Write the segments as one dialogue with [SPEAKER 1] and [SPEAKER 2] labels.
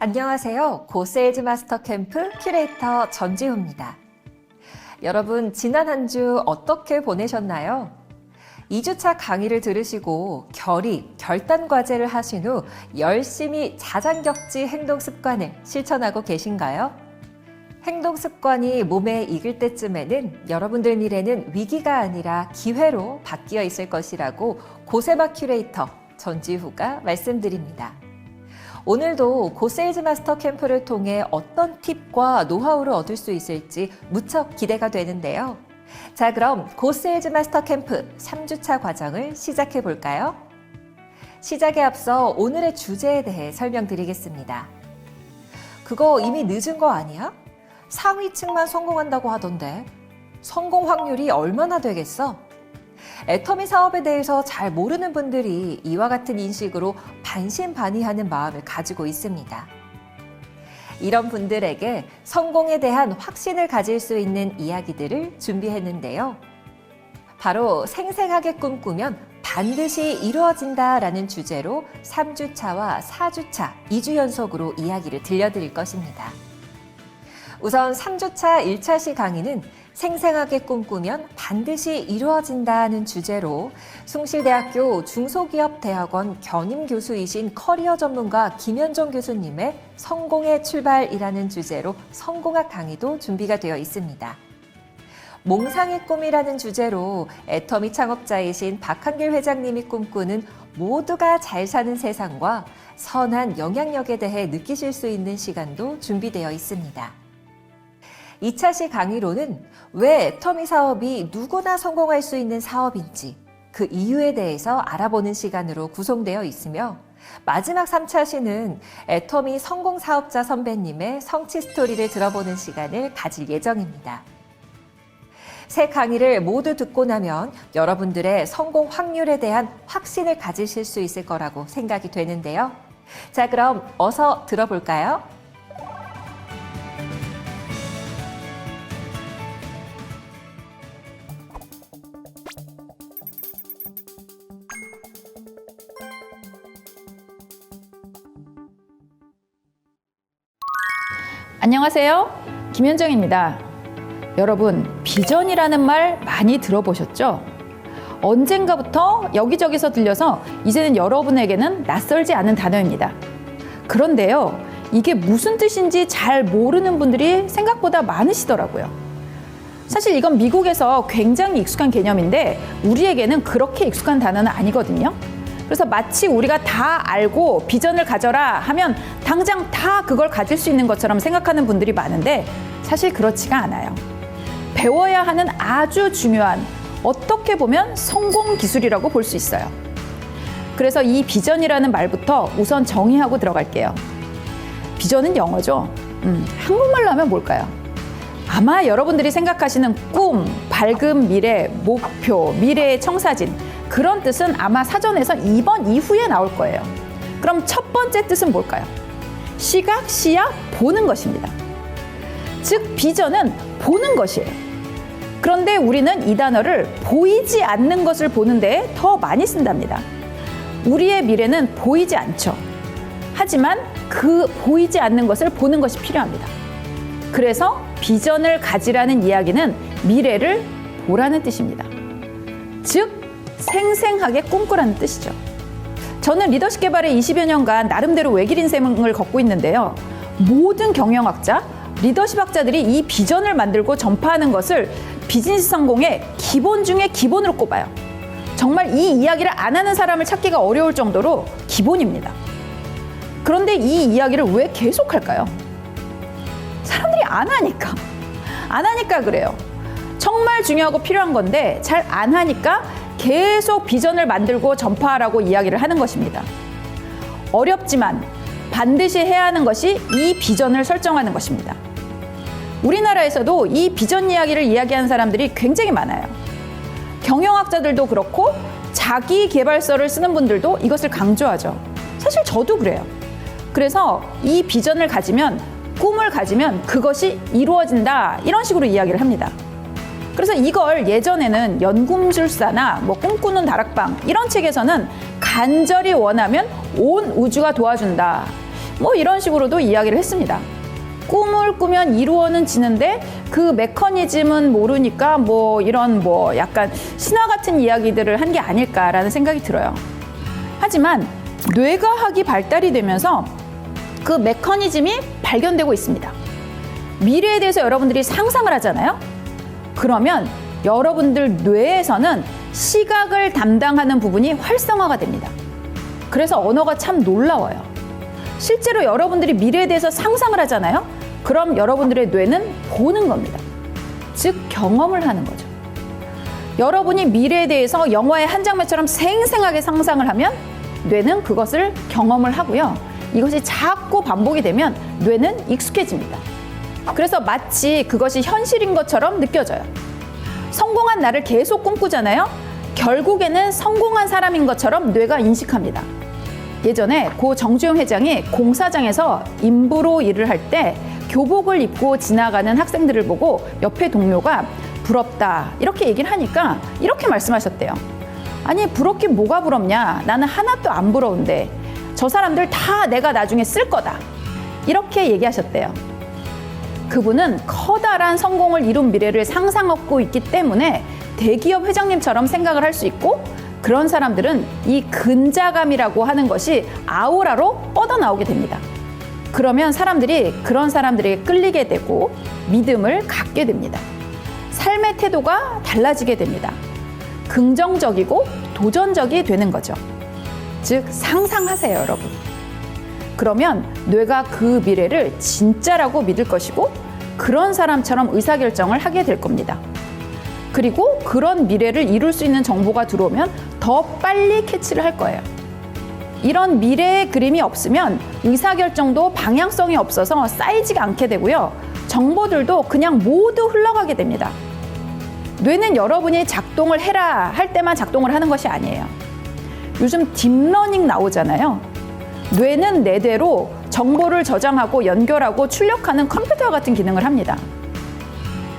[SPEAKER 1] 안녕하세요. 고세일즈 마스터 캠프 큐레이터 전지호입니다. 여러분, 지난 한 주 어떻게 보내셨나요? 2주차 강의를 들으시고 결단 과제를 하신 후 열심히 자장격지 행동 습관을 실천하고 계신가요? 행동 습관이 몸에 익을 때쯤에는 여러분들 미래는 위기가 아니라 기회로 바뀌어 있을 것이라고 고세마 큐레이터 전지후가 말씀드립니다. 오늘도 고세일즈 마스터 캠프를 통해 어떤 팁과 노하우를 얻을 수 있을지 무척 기대가 되는데요. 자, 그럼 고세일즈 마스터 캠프 3주차 과정을 시작해 볼까요? 시작에 앞서 오늘의 주제에 대해 설명드리겠습니다. 그거 이미 늦은 거 아니야? 상위층만 성공한다고 하던데 성공 확률이 얼마나 되겠어? 애터미 사업에 대해서 잘 모르는 분들이 이와 같은 인식으로 반신반의하는 마음을 가지고 있습니다. 이런 분들에게 성공에 대한 확신을 가질 수 있는 이야기들을 준비했는데요. 바로 생생하게 꿈꾸면 반드시 이루어진다라는 주제로 3주차와 4주차 2주 연속으로 이야기를 들려드릴 것입니다. 우선 3주차 1차 시 강의는 생생하게 꿈꾸면 반드시 이루어진다는 주제로 숭실대학교 중소기업대학원 겸임교수이신 커리어 전문가 김현정 교수님의 성공의 출발이라는 주제로 성공학 강의도 준비가 되어 있습니다. 몽상의 꿈이라는 주제로 애터미 창업자이신 박한길 회장님이 꿈꾸는 모두가 잘 사는 세상과 선한 영향력에 대해 느끼실 수 있는 시간도 준비되어 있습니다. 2차 시 강의로는 왜 애터미 사업이 누구나 성공할 수 있는 사업인지 그 이유에 대해서 알아보는 시간으로 구성되어 있으며 마지막 3차 시는 애터미 성공 사업자 선배님의 성취 스토리를 들어보는 시간을 가질 예정입니다. 세 강의를 모두 듣고 나면 여러분들의 성공 확률에 대한 확신을 가지실 수 있을 거라고 생각이 되는데요. 자, 그럼 어서 들어볼까요?
[SPEAKER 2] 안녕하세요. 김현정입니다. 여러분, 비전이라는 말 많이 들어보셨죠? 언젠가부터 여기저기서 들려서 이제는 여러분에게는 낯설지 않은 단어입니다. 그런데요, 이게 무슨 뜻인지 잘 모르는 분들이 생각보다 많으시더라고요. 사실 이건 미국에서 굉장히 익숙한 개념인데 우리에게는 그렇게 익숙한 단어는 아니거든요. 그래서 마치 우리가 다 알고 비전을 가져라 하면 당장 다 그걸 가질 수 있는 것처럼 생각하는 분들이 많은데 사실 그렇지가 않아요. 배워야 하는 아주 중요한, 어떻게 보면 성공 기술이라고 볼 수 있어요. 그래서 이 비전이라는 말부터 우선 정의하고 들어갈게요. 비전은 영어죠. 한국말로 하면 뭘까요? 아마 여러분들이 생각하시는 꿈, 밝은 미래, 목표, 미래의 청사진, 그런 뜻은 아마 사전에서 2번 이후에 나올 거예요. 그럼 첫 번째 뜻은 뭘까요? 시각, 시야, 보는 것입니다. 즉, 비전은 보는 것이에요. 그런데 우리는 이 단어를 보이지 않는 것을 보는 데에 더 많이 쓴답니다. 우리의 미래는 보이지 않죠. 하지만 그 보이지 않는 것을 보는 것이 필요합니다. 그래서 비전을 가지라는 이야기는 미래를 보라는 뜻입니다. 즉, 생생하게 꿈꾸라는 뜻이죠. 저는 리더십 개발에 20여 년간 나름대로 외길 인생을 걷고 있는데요. 모든 경영학자, 리더십 학자들이 이 비전을 만들고 전파하는 것을 비즈니스 성공의 기본 중에 기본으로 꼽아요. 정말 이 이야기를 안 하는 사람을 찾기가 어려울 정도로 기본입니다. 그런데 이 이야기를 왜 계속할까요? 사람들이 안 하니까 그래요. 정말 중요하고 필요한 건데 잘 안 하니까 계속 비전을 만들고 전파하라고 이야기를 하는 것입니다. 어렵지만 반드시 해야 하는 것이 이 비전을 설정하는 것입니다. 우리나라에서도 이 비전 이야기를 이야기하는 사람들이 굉장히 많아요. 경영학자들도 그렇고 자기 개발서를 쓰는 분들도 이것을 강조하죠. 사실 저도 그래요. 그래서 이 비전을 가지면, 꿈을 가지면 그것이 이루어진다, 이런 식으로 이야기를 합니다. 그래서 이걸 예전에는 연금술사나 꿈꾸는 다락방 이런 책에서는 간절히 원하면 온 우주가 도와준다, 뭐 이런 식으로도 이야기를 했습니다. 꿈을 꾸면 이루어는 지는데 그 메커니즘은 모르니까 뭐 이런 뭐 약간 신화 같은 이야기들을 한 게 아닐까라는 생각이 들어요. 하지만 뇌과학이 발달이 되면서 그 메커니즘이 발견되고 있습니다. 미래에 대해서 여러분들이 상상을 하잖아요. 그러면 여러분들 뇌에서는 시각을 담당하는 부분이 활성화가 됩니다. 그래서 언어가 참 놀라워요. 실제로 여러분들이 미래에 대해서 상상을 하잖아요. 그럼 여러분들의 뇌는 보는 겁니다. 즉 경험을 하는 거죠. 여러분이 미래에 대해서 영화의 한 장면처럼 생생하게 상상을 하면 뇌는 그것을 경험을 하고요. 이것이 자꾸 반복이 되면 뇌는 익숙해집니다. 그래서 마치 그것이 현실인 것처럼 느껴져요. 성공한 나를 계속 꿈꾸잖아요. 결국에는 성공한 사람인 것처럼 뇌가 인식합니다. 예전에 고 정주영 회장이 공사장에서 인부로 일을 할 때 교복을 입고 지나가는 학생들을 보고 옆에 동료가 부럽다 이렇게 얘기를 하니까 이렇게 말씀하셨대요. 아니 부럽긴 뭐가 부럽냐, 나는 하나도 안 부러운데 저 사람들 다 내가 나중에 쓸 거다 이렇게 얘기하셨대요. 그분은 커다란 성공을 이룬 미래를 상상하고 있기 때문에 대기업 회장님처럼 생각을 할 수 있고, 그런 사람들은 이 근자감이라고 하는 것이 아우라로 뻗어나오게 됩니다. 그러면 사람들이 그런 사람들에게 끌리게 되고 믿음을 갖게 됩니다. 삶의 태도가 달라지게 됩니다. 긍정적이고 도전적이 되는 거죠. 즉 상상하세요, 여러분. 그러면 뇌가 그 미래를 진짜라고 믿을 것이고 그런 사람처럼 의사결정을 하게 될 겁니다. 그리고 그런 미래를 이룰 수 있는 정보가 들어오면 더 빨리 캐치를 할 거예요. 이런 미래의 그림이 없으면 의사결정도 방향성이 없어서 쌓이지가 않게 되고요. 정보들도 그냥 모두 흘러가게 됩니다. 뇌는 여러분이 작동을 해라 할 때만 작동을 하는 것이 아니에요. 요즘 딥러닝 나오잖아요. 뇌는 뇌대로 정보를 저장하고 연결하고 출력하는 컴퓨터 같은 기능을 합니다.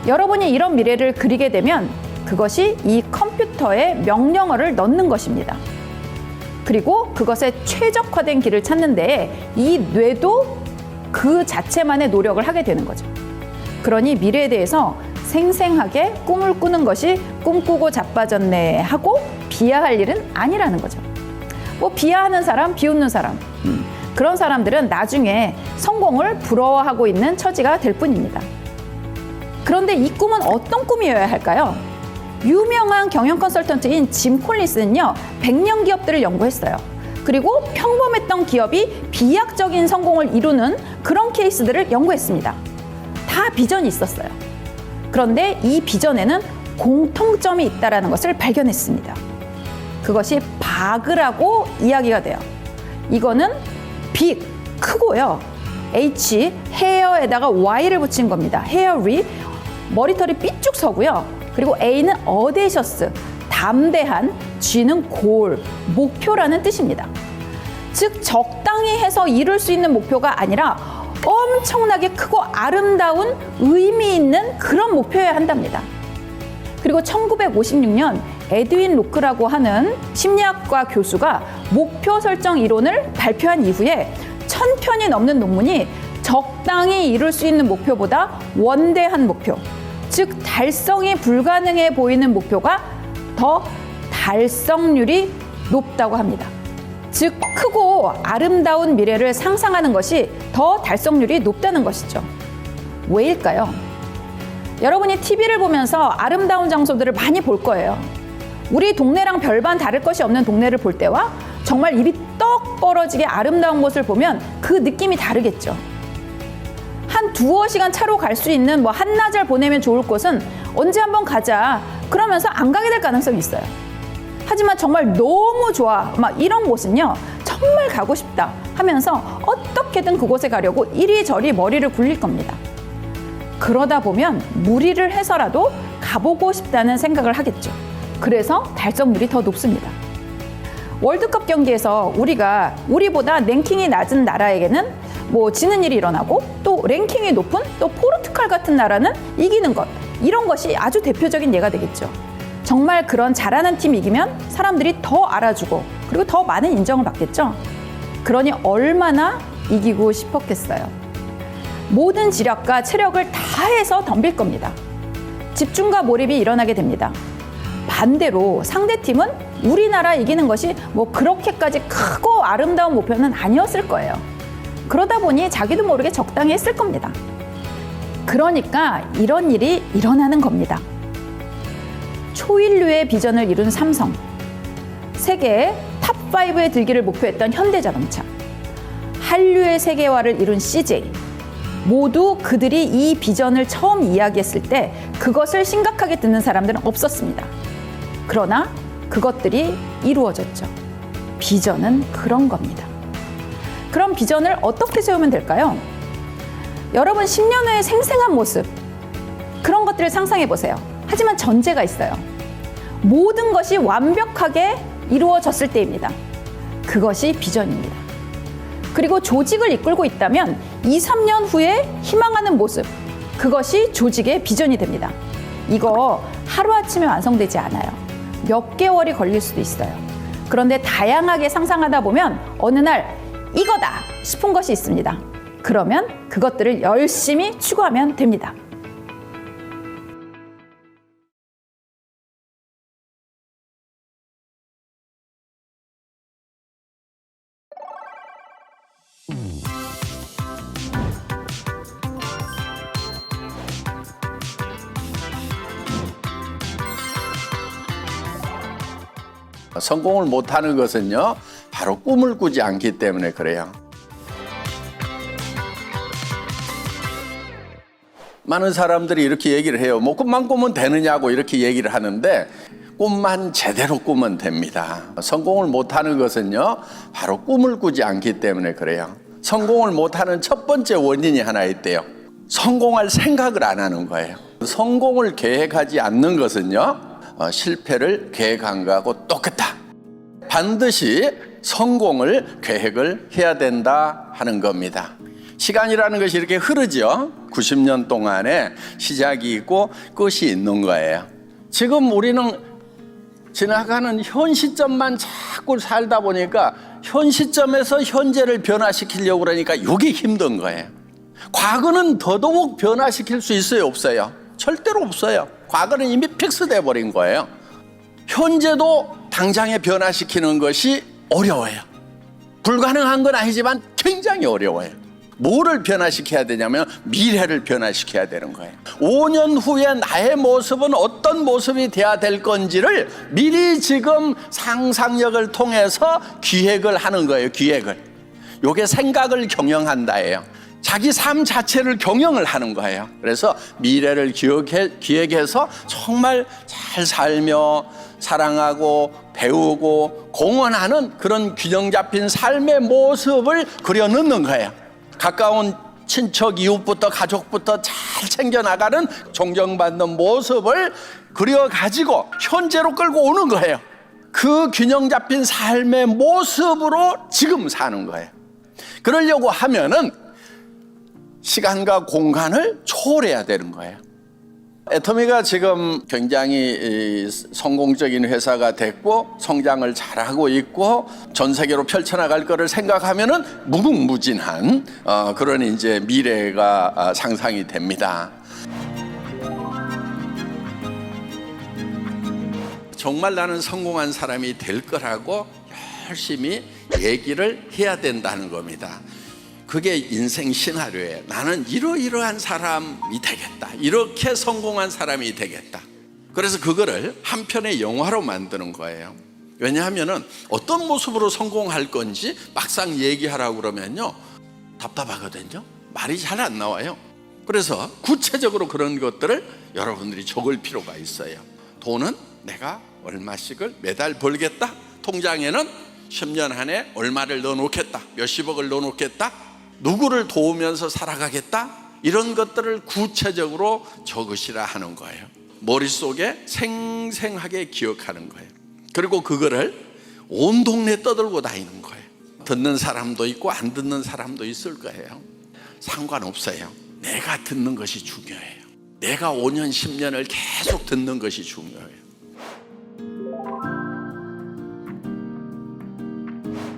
[SPEAKER 2] 여러분이 이런 미래를 그리게 되면 그것이 이 컴퓨터에 명령어를 넣는 것입니다. 그리고 그것에 최적화된 길을 찾는 데에 이 뇌도 그 자체만의 노력을 하게 되는 거죠. 그러니 미래에 대해서 생생하게 꿈을 꾸는 것이 꿈꾸고 자빠졌네 하고 비하할 일은 아니라는 거죠. 뭐 비하하는 사람, 비웃는 사람, 그런 사람들은 나중에 성공을 부러워하고 있는 처지가 될 뿐입니다. 그런데 이 꿈은 어떤 꿈이어야 할까요? 유명한 경영 컨설턴트인 짐 콜린스는요, 100년 기업들을 연구했어요. 그리고 평범했던 기업이 비약적인 성공을 이루는 그런 케이스들을 연구했습니다. 다 비전이 있었어요. 그런데 이 비전에는 공통점이 있다는 것을 발견했습니다. 그것이 바그라고 이야기가 돼요. 이거는 빅, 크고요. H, 헤어에다가 Y를 붙인 겁니다. 헤어리, 머리털이 삐쭉 서고요. 그리고 A는 어데셔스, 담대한, G는 골, 목표라는 뜻입니다. 즉 적당히 해서 이룰 수 있는 목표가 아니라 엄청나게 크고 아름다운 의미 있는 그런 목표여야 한답니다. 그리고 1956년 에드윈 로크라고 하는 심리학과 교수가 목표 설정 이론을 발표한 이후에 1000편이 넘는 논문이 적당히 이룰 수 있는 목표보다 원대한 목표, 즉 달성이 불가능해 보이는 목표가 더 달성률이 높다고 합니다. 즉 크고 아름다운 미래를 상상하는 것이 더 달성률이 높다는 것이죠. 왜일까요? 여러분이 TV를 보면서 아름다운 장소들을 많이 볼 거예요. 우리 동네랑 별반 다를 것이 없는 동네를 볼 때와 정말 입이 떡 벌어지게 아름다운 곳을 보면 그 느낌이 다르겠죠. 한 2-5시간 차로 갈 수 있는 뭐 한나절 보내면 좋을 곳은 언제 한번 가자 그러면서 안 가게 될 가능성이 있어요. 하지만 정말 너무 좋아 막 이런 곳은요, 정말 가고 싶다 하면서 어떻게든 그곳에 가려고 이리저리 머리를 굴릴 겁니다. 그러다 보면 무리를 해서라도 가보고 싶다는 생각을 하겠죠. 그래서 달성률이 더 높습니다. 월드컵 경기에서 우리보다 랭킹이 낮은 나라에게는 뭐 지는 일이 일어나고, 또 랭킹이 높은 또 포르투갈 같은 나라는 이기는 것, 이런 것이 아주 대표적인 예가 되겠죠. 정말 그런 잘하는 팀이 이기면 사람들이 더 알아주고 그리고 더 많은 인정을 받겠죠. 그러니 얼마나 이기고 싶었겠어요. 모든 지략과 체력을 다해서 덤빌 겁니다. 집중과 몰입이 일어나게 됩니다. 반대로 상대팀은 우리나라 이기는 것이 뭐 그렇게까지 크고 아름다운 목표는 아니었을 거예요. 그러다 보니 자기도 모르게 적당히 했을 겁니다. 그러니까 이런 일이 일어나는 겁니다. 초인류의 비전을 이룬 삼성, 세계 탑5에 들기를 목표했던 현대자동차, 한류의 세계화를 이룬 CJ, 모두 그들이 이 비전을 처음 이야기했을 때 그것을 심각하게 듣는 사람들은 없었습니다. 그러나 그것들이 이루어졌죠. 비전은 그런 겁니다. 그럼 비전을 어떻게 세우면 될까요? 여러분 10년 후의 생생한 모습, 그런 것들을 상상해 보세요. 하지만 전제가 있어요. 모든 것이 완벽하게 이루어졌을 때입니다. 그것이 비전입니다. 그리고 조직을 이끌고 있다면 2, 3년 후에 희망하는 모습, 그것이 조직의 비전이 됩니다. 이거 하루아침에 완성되지 않아요. 몇 개월이 걸릴 수도 있어요. 그런데 다양하게 상상하다 보면 어느 날 이거다 싶은 것이 있습니다. 그러면 그것들을 열심히 추구하면 됩니다.
[SPEAKER 3] 성공을 못하는 것은요, 바로 꿈을 꾸지 않기 때문에 그래요. 많은 사람들이 이렇게 얘기를 해요. 뭐 꿈만 꾸면 되느냐고 이렇게 얘기를 하는데, 꿈만 제대로 꾸면 됩니다. 성공을 못하는 것은요, 바로 꿈을 꾸지 않기 때문에 그래요. 성공을 못하는 첫 번째 원인이 하나 있대요. 성공할 생각을 안 하는 거예요. 성공을 계획하지 않는 것은요, 실패를 계획한 거하고 똑같다. 반드시 성공을 계획을 해야 된다 하는 겁니다. 시간이라는 것이 이렇게 흐르죠. 90년 동안에 시작이 있고 끝이 있는 거예요. 지금 우리는 지나가는 현 시점만 자꾸 살다 보니까 현 시점에서 현재를 변화시키려고 그러니까 이게 힘든 거예요. 과거는 더더욱 변화시킬 수 있어요, 없어요? 절대로 없어요. 과거는 이미 픽스돼 버린 거예요. 현재도 당장에 변화시키는 것이 어려워요. 불가능한 건 아니지만 굉장히 어려워요. 뭐를 변화시켜야 되냐면 미래를 변화시켜야 되는 거예요. 5년 후에 나의 모습은 어떤 모습이 돼야 될 건지를 미리 지금 상상력을 통해서 기획을 하는 거예요. 기획을. 이게 생각을 경영한다예요. 자기 삶 자체를 경영을 하는 거예요. 그래서 미래를 기획해서 정말 잘 살며 사랑하고 배우고 공헌하는 그런 균형 잡힌 삶의 모습을 그려넣는 거예요. 가까운 친척, 이웃부터 가족부터 잘 챙겨나가는 존경받는 모습을 그려가지고 현재로 끌고 오는 거예요. 그 균형 잡힌 삶의 모습으로 지금 사는 거예요. 그러려고 하면은 시간과 공간을 초월해야 되는 거예요. 애터미가 지금 굉장히 성공적인 회사가 됐고 성장을 잘하고 있고 전 세계로 펼쳐나갈 거를 생각하면은 무궁무진한 그런 이제 미래가 상상이 됩니다. 정말 나는 성공한 사람이 될 거라고 열심히 얘기를 해야 된다는 겁니다. 그게 인생 시나리오예요. 나는 이러이러한 사람이 되겠다. 이렇게 성공한 사람이 되겠다. 그래서 그거를 한 편의 영화로 만드는 거예요. 왜냐하면은 어떤 모습으로 성공할 건지 막상 얘기하라고 그러면요, 답답하거든요. 말이 잘 안 나와요. 그래서 구체적으로 그런 것들을 여러분들이 적을 필요가 있어요. 돈은 내가 얼마씩을 매달 벌겠다. 통장에는 10년 안에 얼마를 넣어놓겠다. 몇십억을 넣어놓겠다. 누구를 도우면서 살아가겠다. 이런 것들을 구체적으로 적으시라 하는 거예요. 머릿속에 생생하게 기억하는 거예요. 그리고 그거를 온 동네 떠들고 다니는 거예요. 듣는 사람도 있고 안 듣는 사람도 있을 거예요. 상관없어요. 내가 듣는 것이 중요해요. 내가 5년, 10년을 계속 듣는 것이 중요해요.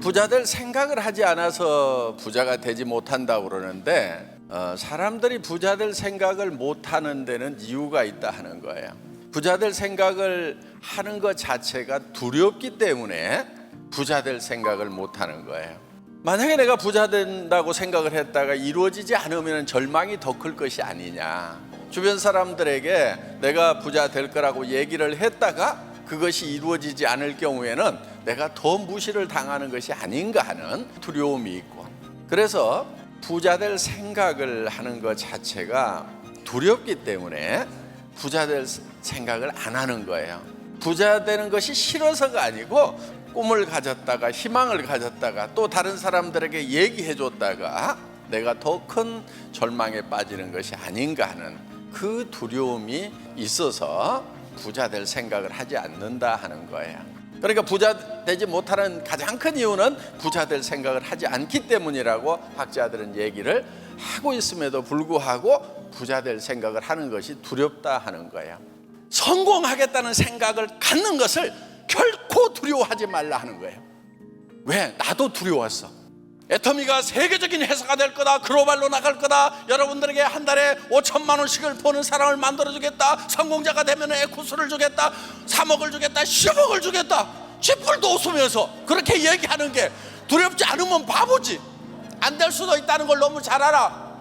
[SPEAKER 3] 부자 될 생각을 하지 않아서 부자가 되지 못한다고 그러는데 사람들이 부자 될 생각을 못하는 데는 이유가 있다 하는 거예요. 부자 될 생각을 하는 것 자체가 두렵기 때문에 부자 될 생각을 못하는 거예요. 만약에 내가 부자 된다고 생각을 했다가 이루어지지 않으면 절망이 더 클 것이 아니냐. 주변 사람들에게 내가 부자 될 거라고 얘기를 했다가 그것이 이루어지지 않을 경우에는 내가 더 무시를 당하는 것이 아닌가 하는 두려움이 있고, 그래서 부자 될 생각을 하는 것 자체가 두렵기 때문에 부자 될 생각을 안 하는 거예요. 부자 되는 것이 싫어서가 아니고 꿈을 가졌다가 희망을 가졌다가 또 다른 사람들에게 얘기해 줬다가 내가 더 큰 절망에 빠지는 것이 아닌가 하는 그 두려움이 있어서 부자 될 생각을 하지 않는다 하는 거예요. 그러니까 부자 되지 못하는 가장 큰 이유는 부자 될 생각을 하지 않기 때문이라고 학자들은 얘기를 하고 있음에도 불구하고 부자 될 생각을 하는 것이 두렵다 하는 거예요. 성공하겠다는 생각을 갖는 것을 결코 두려워하지 말라 하는 거예요. 왜? 나도 두려웠어. 애터미가 세계적인 회사가 될 거다, 글로벌로 나갈 거다, 여러분들에게 한 달에 5천만 원씩을 버는 사람을 만들어주겠다, 성공자가 되면 에쿠스를 주겠다, 3억을 주겠다, 10억을 주겠다, 쥐뿔도 웃으면서 그렇게 얘기하는 게 두렵지 않으면 바보지. 안 될 수도 있다는 걸 너무 잘 알아.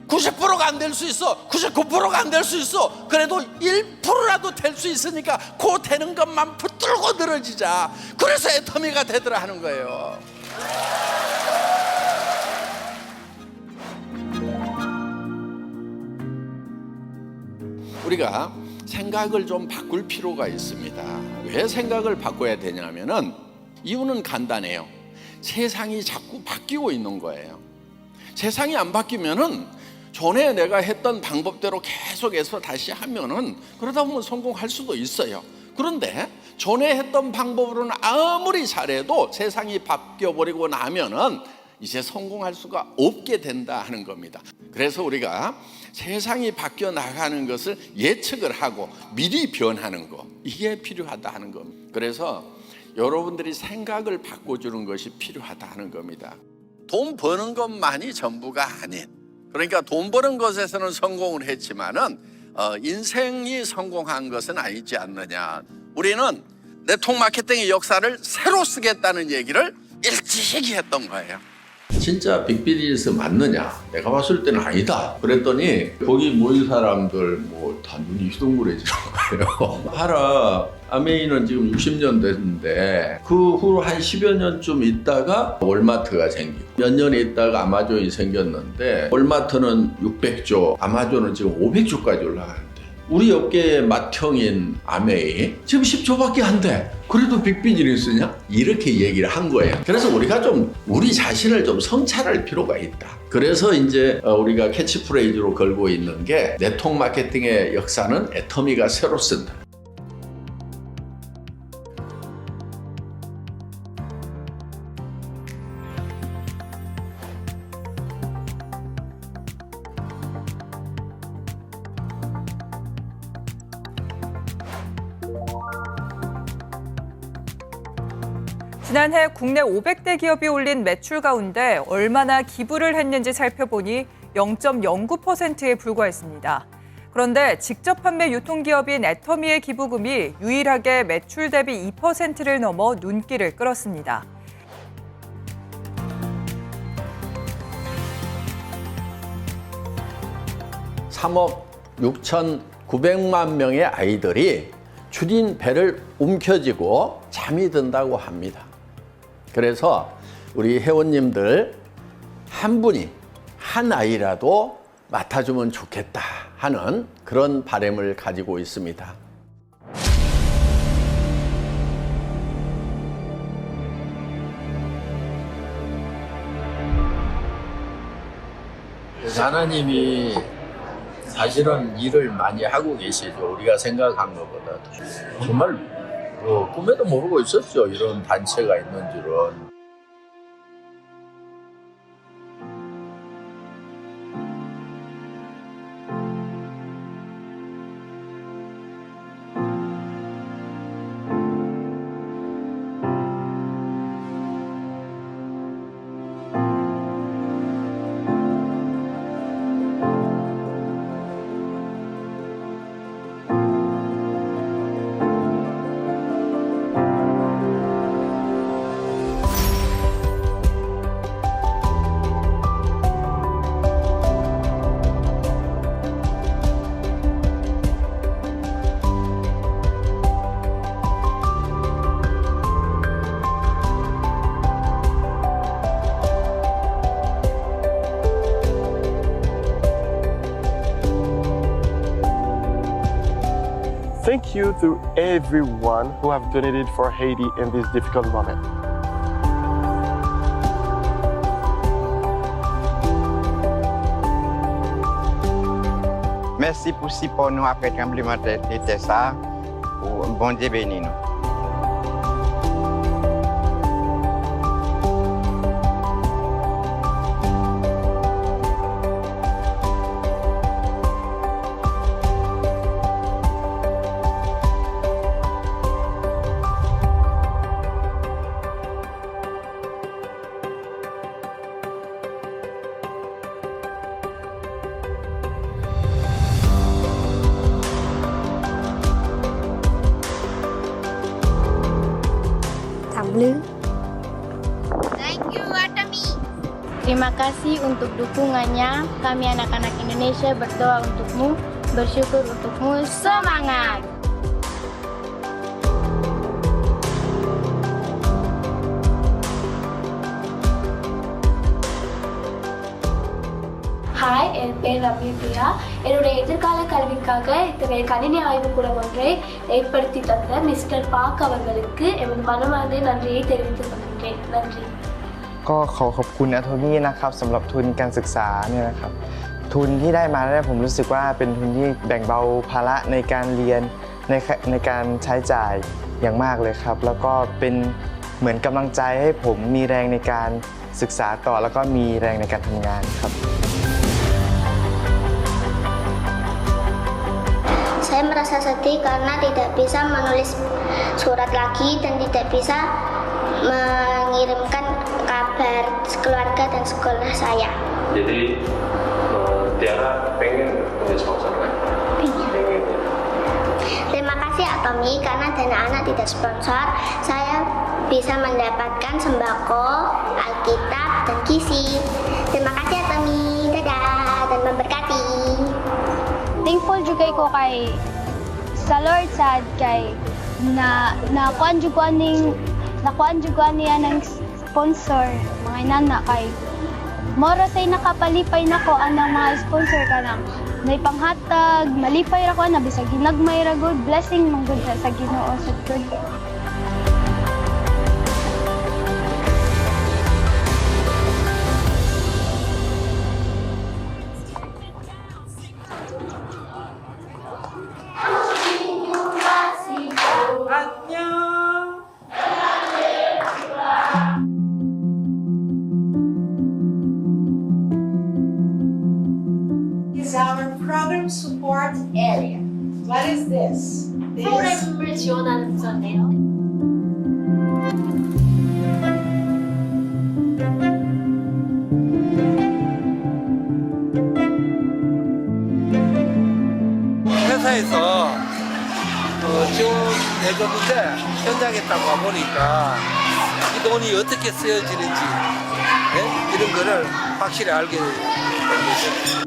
[SPEAKER 3] 90%가 안 될 수 있어, 99%가 안 될 수 있어. 그래도 1%라도 될 수 있으니까 그 되는 것만 붙들고 늘어지자. 그래서 애터미가 되더라 하는 거예요. 우리가 생각을 좀 바꿀 필요가 있습니다. 왜 생각을 바꿔야 되냐면은 이유는 간단해요. 세상이 자꾸 바뀌고 있는 거예요. 세상이 안 바뀌면은 전에 내가 했던 방법대로 계속해서 다시 하면은 그러다 보면 성공할 수도 있어요. 그런데 전에 했던 방법으로는 아무리 잘해도 세상이 바뀌어버리고 나면은 이제 성공할 수가 없게 된다 하는 겁니다. 그래서 우리가 세상이 바뀌어 나가는 것을 예측을 하고 미리 변하는 거, 이게 필요하다 하는 겁니다. 그래서 여러분들이 생각을 바꿔주는 것이 필요하다 하는 겁니다. 돈 버는 것만이 전부가 아닌, 그러니까 돈 버는 것에서는 성공을 했지만은 인생이 성공한 것은 아니지 않느냐. 우리는 네트워크 마케팅의 역사를 새로 쓰겠다는 얘기를 일찍이 했던 거예요. 진짜 빅비즈니스 맞느냐? 내가 봤을 때는 아니다. 그랬더니 거기 모인 사람들 뭐 다 눈이 휘둥그레지는 거예요. 하라 아메이는 지금 60년 됐는데 그 후로 한 10여 년쯤 있다가 월마트가 생기고 몇 년 있다가 아마존이 생겼는데 월마트는 600조, 아마존은 지금 500조까지 올라가는데 우리 업계의 맏형인 아메이 지금 10조밖에 안 돼. 그래도 빅비즈니스냐? 이렇게 얘기를 한 거예요. 그래서 우리가 좀 우리 자신을 좀 성찰할 필요가 있다. 그래서 이제 우리가 캐치프레이즈로 걸고 있는 게 네트워크 마케팅의 역사는 애터미가 새로 쓴다.
[SPEAKER 4] 지난해 국내 500대 기업이 올린 매출 가운데 얼마나 기부를 했는지 살펴보니 0.09%에 불과했습니다. 그런데 직접 판매 유통기업인 애터미의 기부금이 유일하게 매출 대비 2%를 넘어 눈길을 끌었습니다.
[SPEAKER 3] (3억 6,900만) 명의 아이들이 줄인 배를 움켜쥐고 잠이 든다고 합니다. 그래서 우리 회원님들 한 분이 한 아이라도 맡아주면 좋겠다 하는 그런 바람을 가지고 있습니다. 하나님이 사실은 일을 많이 하고 계시죠. 우리가 생각한 것보다. 정말 꿈에도 모르고 있었죠. 이런 단체가 있는 줄은.
[SPEAKER 5] Thank you to everyone who have donated for Haiti in this difficult moment.
[SPEAKER 6] Merci pour si pour nous après tremblement de terre ça. Bon Dieu béni nous.
[SPEAKER 7] Thank you, Atami. Terima kasih untuk dukungannya. Kami anak-anak Indonesia berdoa untukmu, bersyukur untukmu. Semangat!
[SPEAKER 8] Hi, என் பேர் ரம்யா பிரியா. என்னுடைய எதிர்கால கல்விக்காக இத்தகைய கணினி ஆய்வுக்கூடம் ஒன்றை ஏற்படுத்தி தந்த மிஸ்டர் பாக் அவர்களுக்கு எமது மனமார்ந்த நன்றியை தெரிவித்துக் கொள்கின்றேன். நன்றி.
[SPEAKER 6] ก็ขอขอบคุณ Atomy นะครับสำหรับทุนการศึกษาเนี่ยนะครับทุนที่ได้มาแล้วผมรู้สึกว่าเป็นทุนที่แบ่งเบาภาระในการเรียนในการใช้จ่ายอย่างมากเลยครับแล้วก็เป็นเหมือนกำลังใจให้ผมมีแรงในการศึกษาต่อแล้วก็มีแรงในการทำงานครับ
[SPEAKER 7] Saya merasa sedih karena tidak bisa menulis surat lagi dan tidak bisa mengirimkan kabar keluarga dan sekolah saya.
[SPEAKER 9] Jadi Tiara pengen punya sponsor kan? Pengen.
[SPEAKER 7] Terima kasih Atomy karena dana anak tidak sponsor, saya bisa mendapatkan sembako, Alkitab, dan gizi. Terima kasih Atomy, dadah, dan memberkati.
[SPEAKER 8] Thankful juga ko kay sa Lord sad kay nakuan juga niya ng sponsor mga inana kay moro say nakapalipay nako anang mga sponsor kanang may panghatag malipay ra ko na bisag ginagmay ra good blessing man gud sa Ginoo sad good.
[SPEAKER 10] Is our program support area. What is this?
[SPEAKER 8] 프로그램을 지원하는 부서인데요.
[SPEAKER 11] 회사에서 지원해줬는데 현장에 딱 와보니까 이 돈이 어떻게 쓰여지는지 이런 거를 확실히 알게 된 거죠.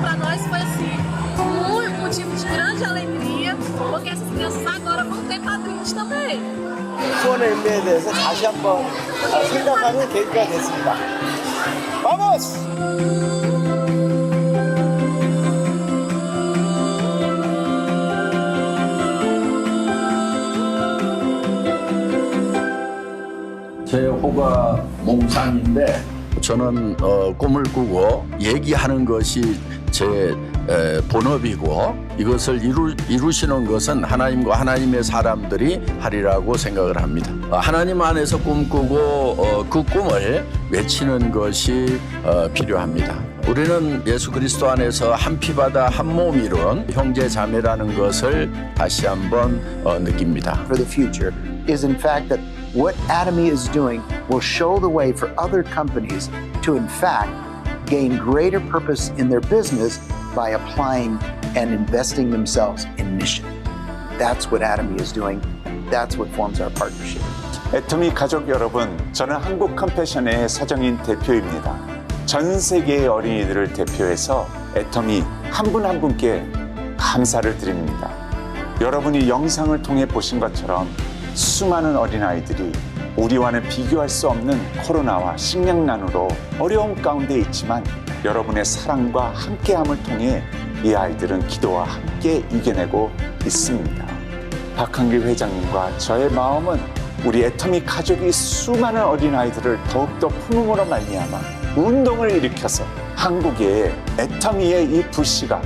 [SPEAKER 10] Para nós foi assim, um motivo de grande alegria, porque essas crianças agora vão ter padrinhos também.
[SPEAKER 5] 수원의 의미에 대해서 다시 한번 생각하는 계기가 됐습니다. Vamos!
[SPEAKER 3] 제 호가 몽상인데 저는 꿈을 꾸고 얘기하는 것이 제 본업이고 이것을 이루시는 것은 하나님과 하나님의 사람들이 하리라고 생각을 합니다. 하나님 안에서 꿈꾸고 그 꿈을 외치는 것이 필요합니다. 우리는 예수 그리스도 안에서 한 피바다 한 몸 이룬 형제 자매라는 것을 다시 한번 느낍니다.
[SPEAKER 12] For the future is in fact that what Atomy is doing will show the way for other companies to in fact gain greater purpose in their business by applying and investing themselves in mission. That's what Atomy is doing. That's what forms our partnership.
[SPEAKER 13] 애터미 가족 여러분, 저는 한국 컴패션의 사정인 대표입니다. 전 세계의 어린이들을 대표해서 애터미 한 분 한 분께 감사를 드립니다. 여러분이 영상을 통해 보신 것처럼 수많은 어린아이들이 우리와는 비교할 수 없는 코로나와 식량난으로 어려움 가운데 있지만 여러분의 사랑과 함께함을 통해 이 아이들은 기도와 함께 이겨내고 있습니다. 박한길 회장님과 저의 마음은 우리 애터미 가족이 수많은 어린아이들을 더욱더 품음으로 말미암아 운동을 일으켜서 한국의 애터미의 이 불씨가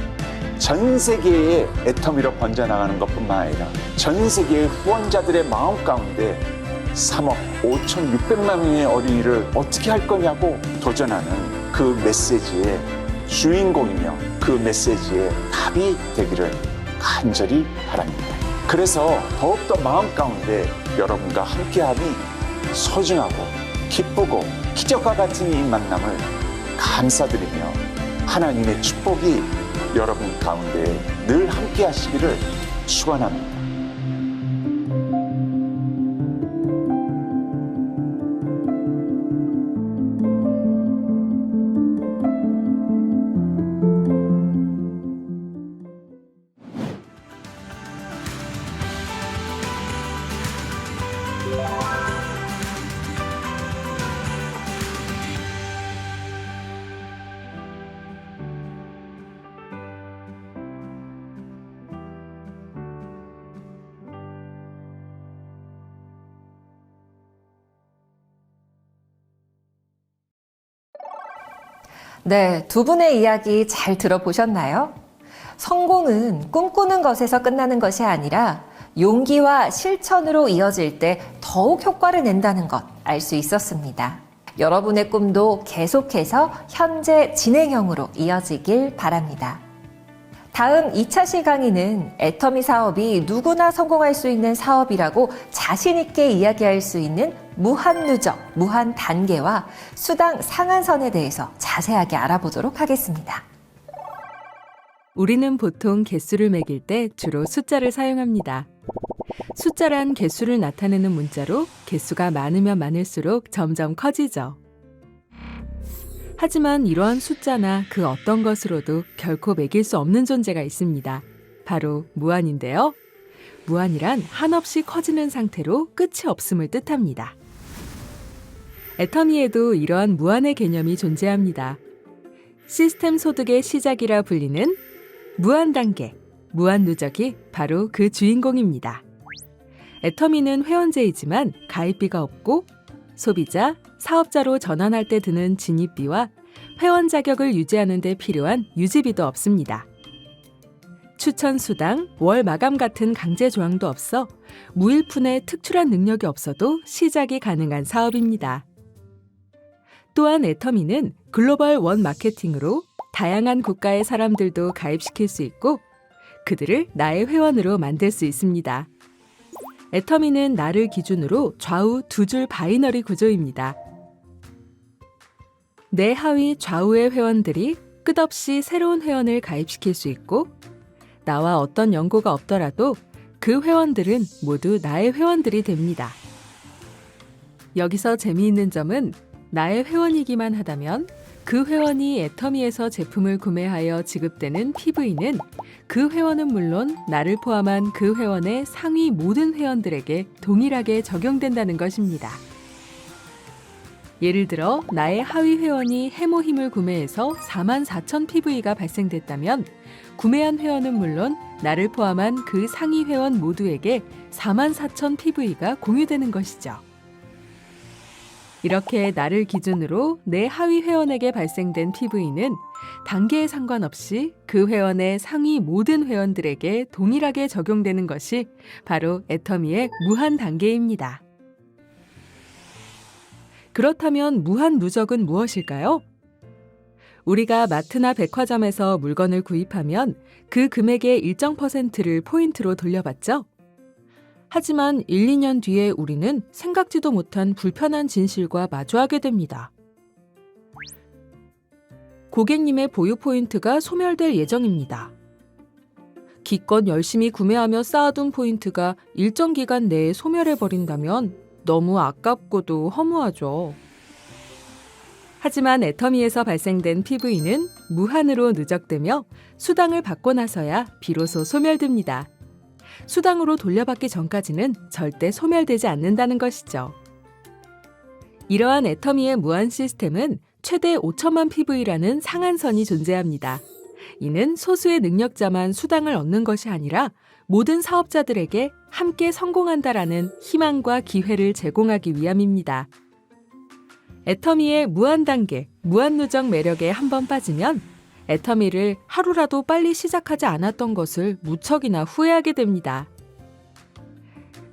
[SPEAKER 13] 전 세계의 애터미로 번져나가는 것뿐만 아니라 전 세계의 후원자들의 마음 가운데 3억 5,600만 명의 어린이를 어떻게 할 거냐고 도전하는 그 메시지의 주인공이며 그 메시지의 답이 되기를 간절히 바랍니다. 그래서 더욱더 마음 가운데 여러분과 함께함이 소중하고 기쁘고 기적과 같은 이 만남을 감사드리며 하나님의 축복이 여러분 가운데 늘 함께 하시기를 축원합니다.
[SPEAKER 1] 네, 두 분의 이야기 잘 들어보셨나요? 성공은 꿈꾸는 것에서 끝나는 것이 아니라 용기와 실천으로 이어질 때 더욱 효과를 낸다는 것 알 수 있었습니다. 여러분의 꿈도 계속해서 현재 진행형으로 이어지길 바랍니다. 다음 2차 강의는 애터미 사업이 누구나 성공할 수 있는 사업이라고 자신 있게 이야기할 수 있는 무한 누적, 무한 단계와 수당 상한선에 대해서 자세하게 알아보도록 하겠습니다.
[SPEAKER 14] 우리는 보통 개수를 매길 때 주로 숫자를 사용합니다. 숫자란 개수를 나타내는 문자로 개수가 많으면 많을수록 점점 커지죠. 하지만 이러한 숫자나 그 어떤 것으로도 결코 매길 수 없는 존재가 있습니다. 바로 무한인데요. 무한이란 한없이 커지는 상태로 끝이 없음을 뜻합니다. 애터미에도 이러한 무한의 개념이 존재합니다. 시스템 소득의 시작이라 불리는 무한 단계, 무한 누적이 바로 그 주인공입니다. 애터미는 회원제이지만 가입비가 없고 소비자, 사업자로 전환할 때 드는 진입비와 회원 자격을 유지하는 데 필요한 유지비도 없습니다. 추천 수당, 월 마감 같은 강제 조항도 없어 무일푼의 특출한 능력이 없어도 시작이 가능한 사업입니다. 또한 애터미는 글로벌 원 마케팅으로 다양한 국가의 사람들도 가입시킬 수 있고 그들을 나의 회원으로 만들 수 있습니다. 애터미는 나를 기준으로 좌우 두 줄 바이너리 구조입니다. 내 하위 좌우의 회원들이 끝없이 새로운 회원을 가입시킬 수 있고 나와 어떤 연고가 없더라도 그 회원들은 모두 나의 회원들이 됩니다. 여기서 재미있는 점은 나의 회원이기만 하다면 그 회원이 애터미에서 제품을 구매하여 지급되는 PV는 그 회원은 물론 나를 포함한 그 회원의 상위 모든 회원들에게 동일하게 적용된다는 것입니다. 예를 들어 나의 하위 회원이 해모힘을 구매해서 44,000 PV가 발생됐다면 구매한 회원은 물론 나를 포함한 그 상위 회원 모두에게 44,000 PV가 공유되는 것이죠. 이렇게 나를 기준으로 내 하위 회원에게 발생된 PV는 단계에 상관없이 그 회원의 상위 모든 회원들에게 동일하게 적용되는 것이 바로 애터미의 무한 단계입니다. 그렇다면 무한 누적은 무엇일까요? 우리가 마트나 백화점에서 물건을 구입하면 그 금액의 일정 %를 포인트로 돌려받죠. 하지만 1, 2년 뒤에 우리는 생각지도 못한 불편한 진실과 마주하게 됩니다. 고객님의 보유 포인트가 소멸될 예정입니다. 기껏 열심히 구매하며 쌓아둔 포인트가 일정 기간 내에 소멸해버린다면 너무 아깝고도 허무하죠. 하지만 애터미에서 발생된 PV는 무한으로 누적되며 수당을 받고 나서야 비로소 소멸됩니다. 수당으로 돌려받기 전까지는 절대 소멸되지 않는다는 것이죠. 이러한 애터미의 무한 시스템은 최대 5천만 PV라는 상한선이 존재합니다. 이는 소수의 능력자만 수당을 얻는 것이 아니라 모든 사업자들에게 함께 성공한다라는 희망과 기회를 제공하기 위함입니다. 애터미의 무한 단계, 무한 누적 매력에 한번 빠지면 애터미를 하루라도 빨리 시작하지 않았던 것을 무척이나 후회하게 됩니다.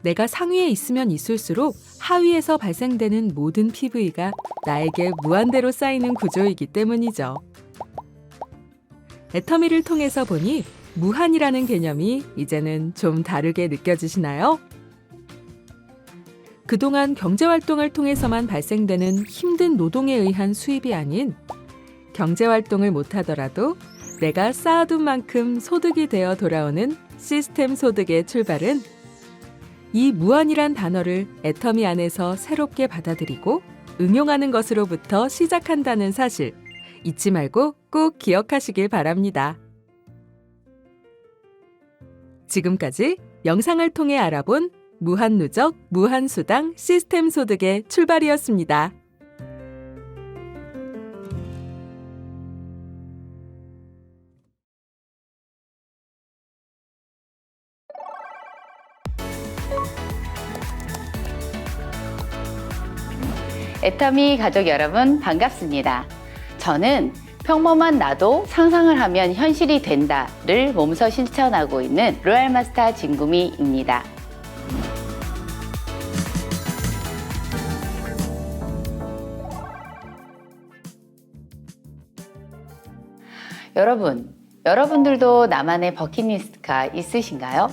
[SPEAKER 14] 내가 상위에 있으면 있을수록 하위에서 발생되는 모든 PV가 나에게 무한대로 쌓이는 구조이기 때문이죠. 애터미를 통해서 보니 무한이라는 개념이 이제는 좀 다르게 느껴지시나요? 그동안 경제활동을 통해서만 발생되는 힘든 노동에 의한 수입이 아닌 경제활동을 못하더라도 내가 쌓아둔 만큼 소득이 되어 돌아오는 시스템 소득의 출발은 이 무한이란 단어를 애터미 안에서 새롭게 받아들이고 응용하는 것으로부터 시작한다는 사실 잊지 말고 꼭 기억하시길 바랍니다. 지금까지 영상을 통해 알아본 무한누적, 무한수당, 시스템 소득의 출발이었습니다.
[SPEAKER 15] 애터미 가족 여러분 반갑습니다. 저는 평범한 나도 상상을 하면 현실이 된다를 몸소 실천하고 있는 로얄마스터 진구미입니다. 여러분들도 나만의 버킷리스트가 있으신가요?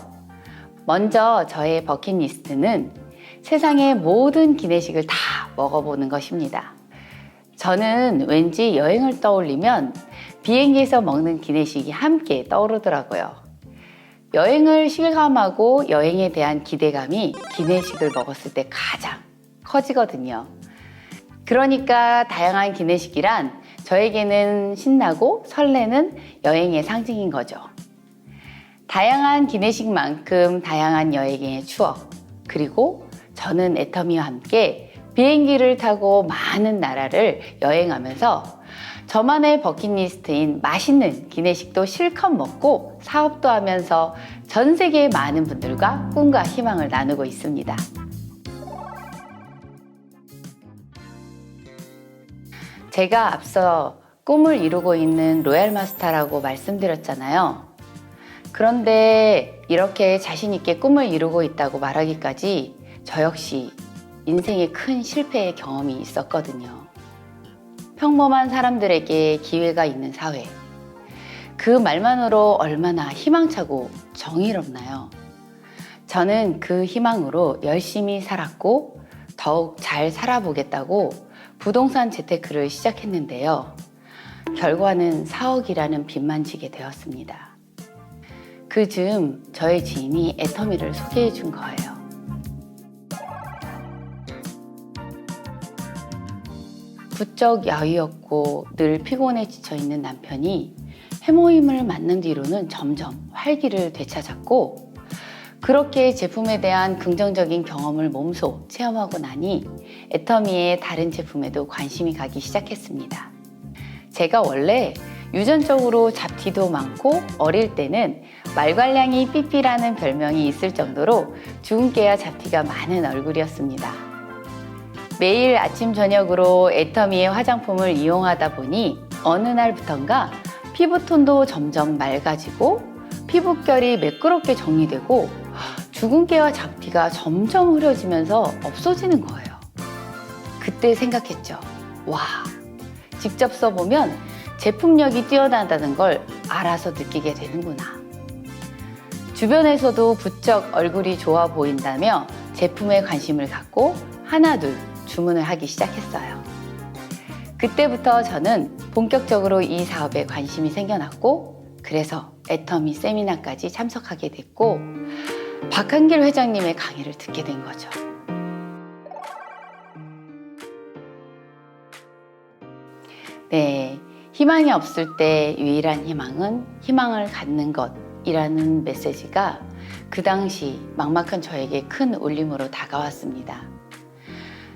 [SPEAKER 15] 먼저 저의 버킷리스트는 세상의 모든 기내식을 다 먹어보는 것입니다. 저는 왠지 여행을 떠올리면 비행기에서 먹는 기내식이 함께 떠오르더라고요. 여행을 실감하고 여행에 대한 기대감이 기내식을 먹었을 때 가장 커지거든요. 그러니까 다양한 기내식이란 저에게는 신나고 설레는 여행의 상징인 거죠. 다양한 기내식만큼 다양한 여행의 추억, 그리고 저는 애터미와 함께 비행기를 타고 많은 나라를 여행하면서 저만의 버킷리스트인 맛있는 기내식도 실컷 먹고 사업도 하면서 전 세계의 많은 분들과 꿈과 희망을 나누고 있습니다. 제가 앞서 꿈을 이루고 있는 로얄마스터라고 말씀드렸잖아요. 그런데 이렇게 자신 있게 꿈을 이루고 있다고 말하기까지 저 역시 인생에 큰 실패의 경험이 있었거든요. 평범한 사람들에게 기회가 있는 사회. 그 말만으로 얼마나 희망차고 정의롭나요? 저는 그 희망으로 열심히 살았고 더욱 잘 살아보겠다고 부동산 재테크를 시작했는데요. 결과는 4억이라는 빚만 지게 되었습니다. 그 즈음 저의 지인이 애터미를 소개해 준 거예요. 부쩍 야위었고 늘 피곤해 지쳐있는 남편이 해모임을 만난 뒤로는 점점 활기를 되찾았고, 그렇게 제품에 대한 긍정적인 경험을 몸소 체험하고 나니 애터미의 다른 제품에도 관심이 가기 시작했습니다. 제가 원래 유전적으로 잡티도 많고 어릴 때는 말괄량이 삐삐라는 별명이 있을 정도로 주근깨와 잡티가 많은 얼굴이었습니다. 매일 아침 저녁으로 애터미의 화장품을 이용하다 보니 어느 날부턴가 피부톤도 점점 맑아지고 피부결이 매끄럽게 정리되고 주근깨와 잡티가 점점 흐려지면서 없어지는 거예요. 그때 생각했죠. 와, 직접 써보면 제품력이 뛰어나다는 걸 알아서 느끼게 되는구나. 주변에서도 부쩍 얼굴이 좋아 보인다며 제품에 관심을 갖고 하나둘 주문을 하기 시작했어요. 그때부터 저는 본격적으로 이 사업에 관심이 생겨났고, 그래서 애터미 세미나까지 참석하게 됐고 박한길 회장님의 강의를 듣게 된 거죠. 네, 희망이 없을 때 유일한 희망은 희망을 갖는 것이라는 메시지가 그 당시 막막한 저에게 큰 울림으로 다가왔습니다.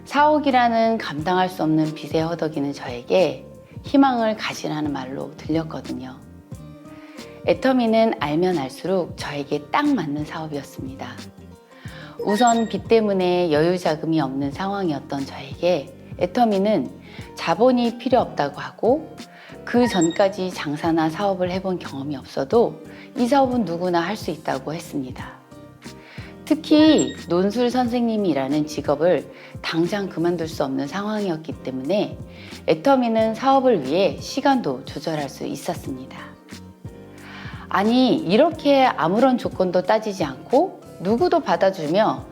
[SPEAKER 15] 4억이라는 감당할 수 없는 빚에 허덕이는 저에게 희망을 가지라는 말로 들렸거든요. 애터미는 알면 알수록 저에게 딱 맞는 사업이었습니다. 우선 빚 때문에 여유 자금이 없는 상황이었던 저에게 애터미는 자본이 필요 없다고 하고, 그 전까지 장사나 사업을 해본 경험이 없어도 이 사업은 누구나 할 수 있다고 했습니다. 특히 논술 선생님이라는 직업을 당장 그만둘 수 없는 상황이었기 때문에 애터미는 사업을 위해 시간도 조절할 수 있었습니다. 아니, 이렇게 아무런 조건도 따지지 않고 누구도 받아주며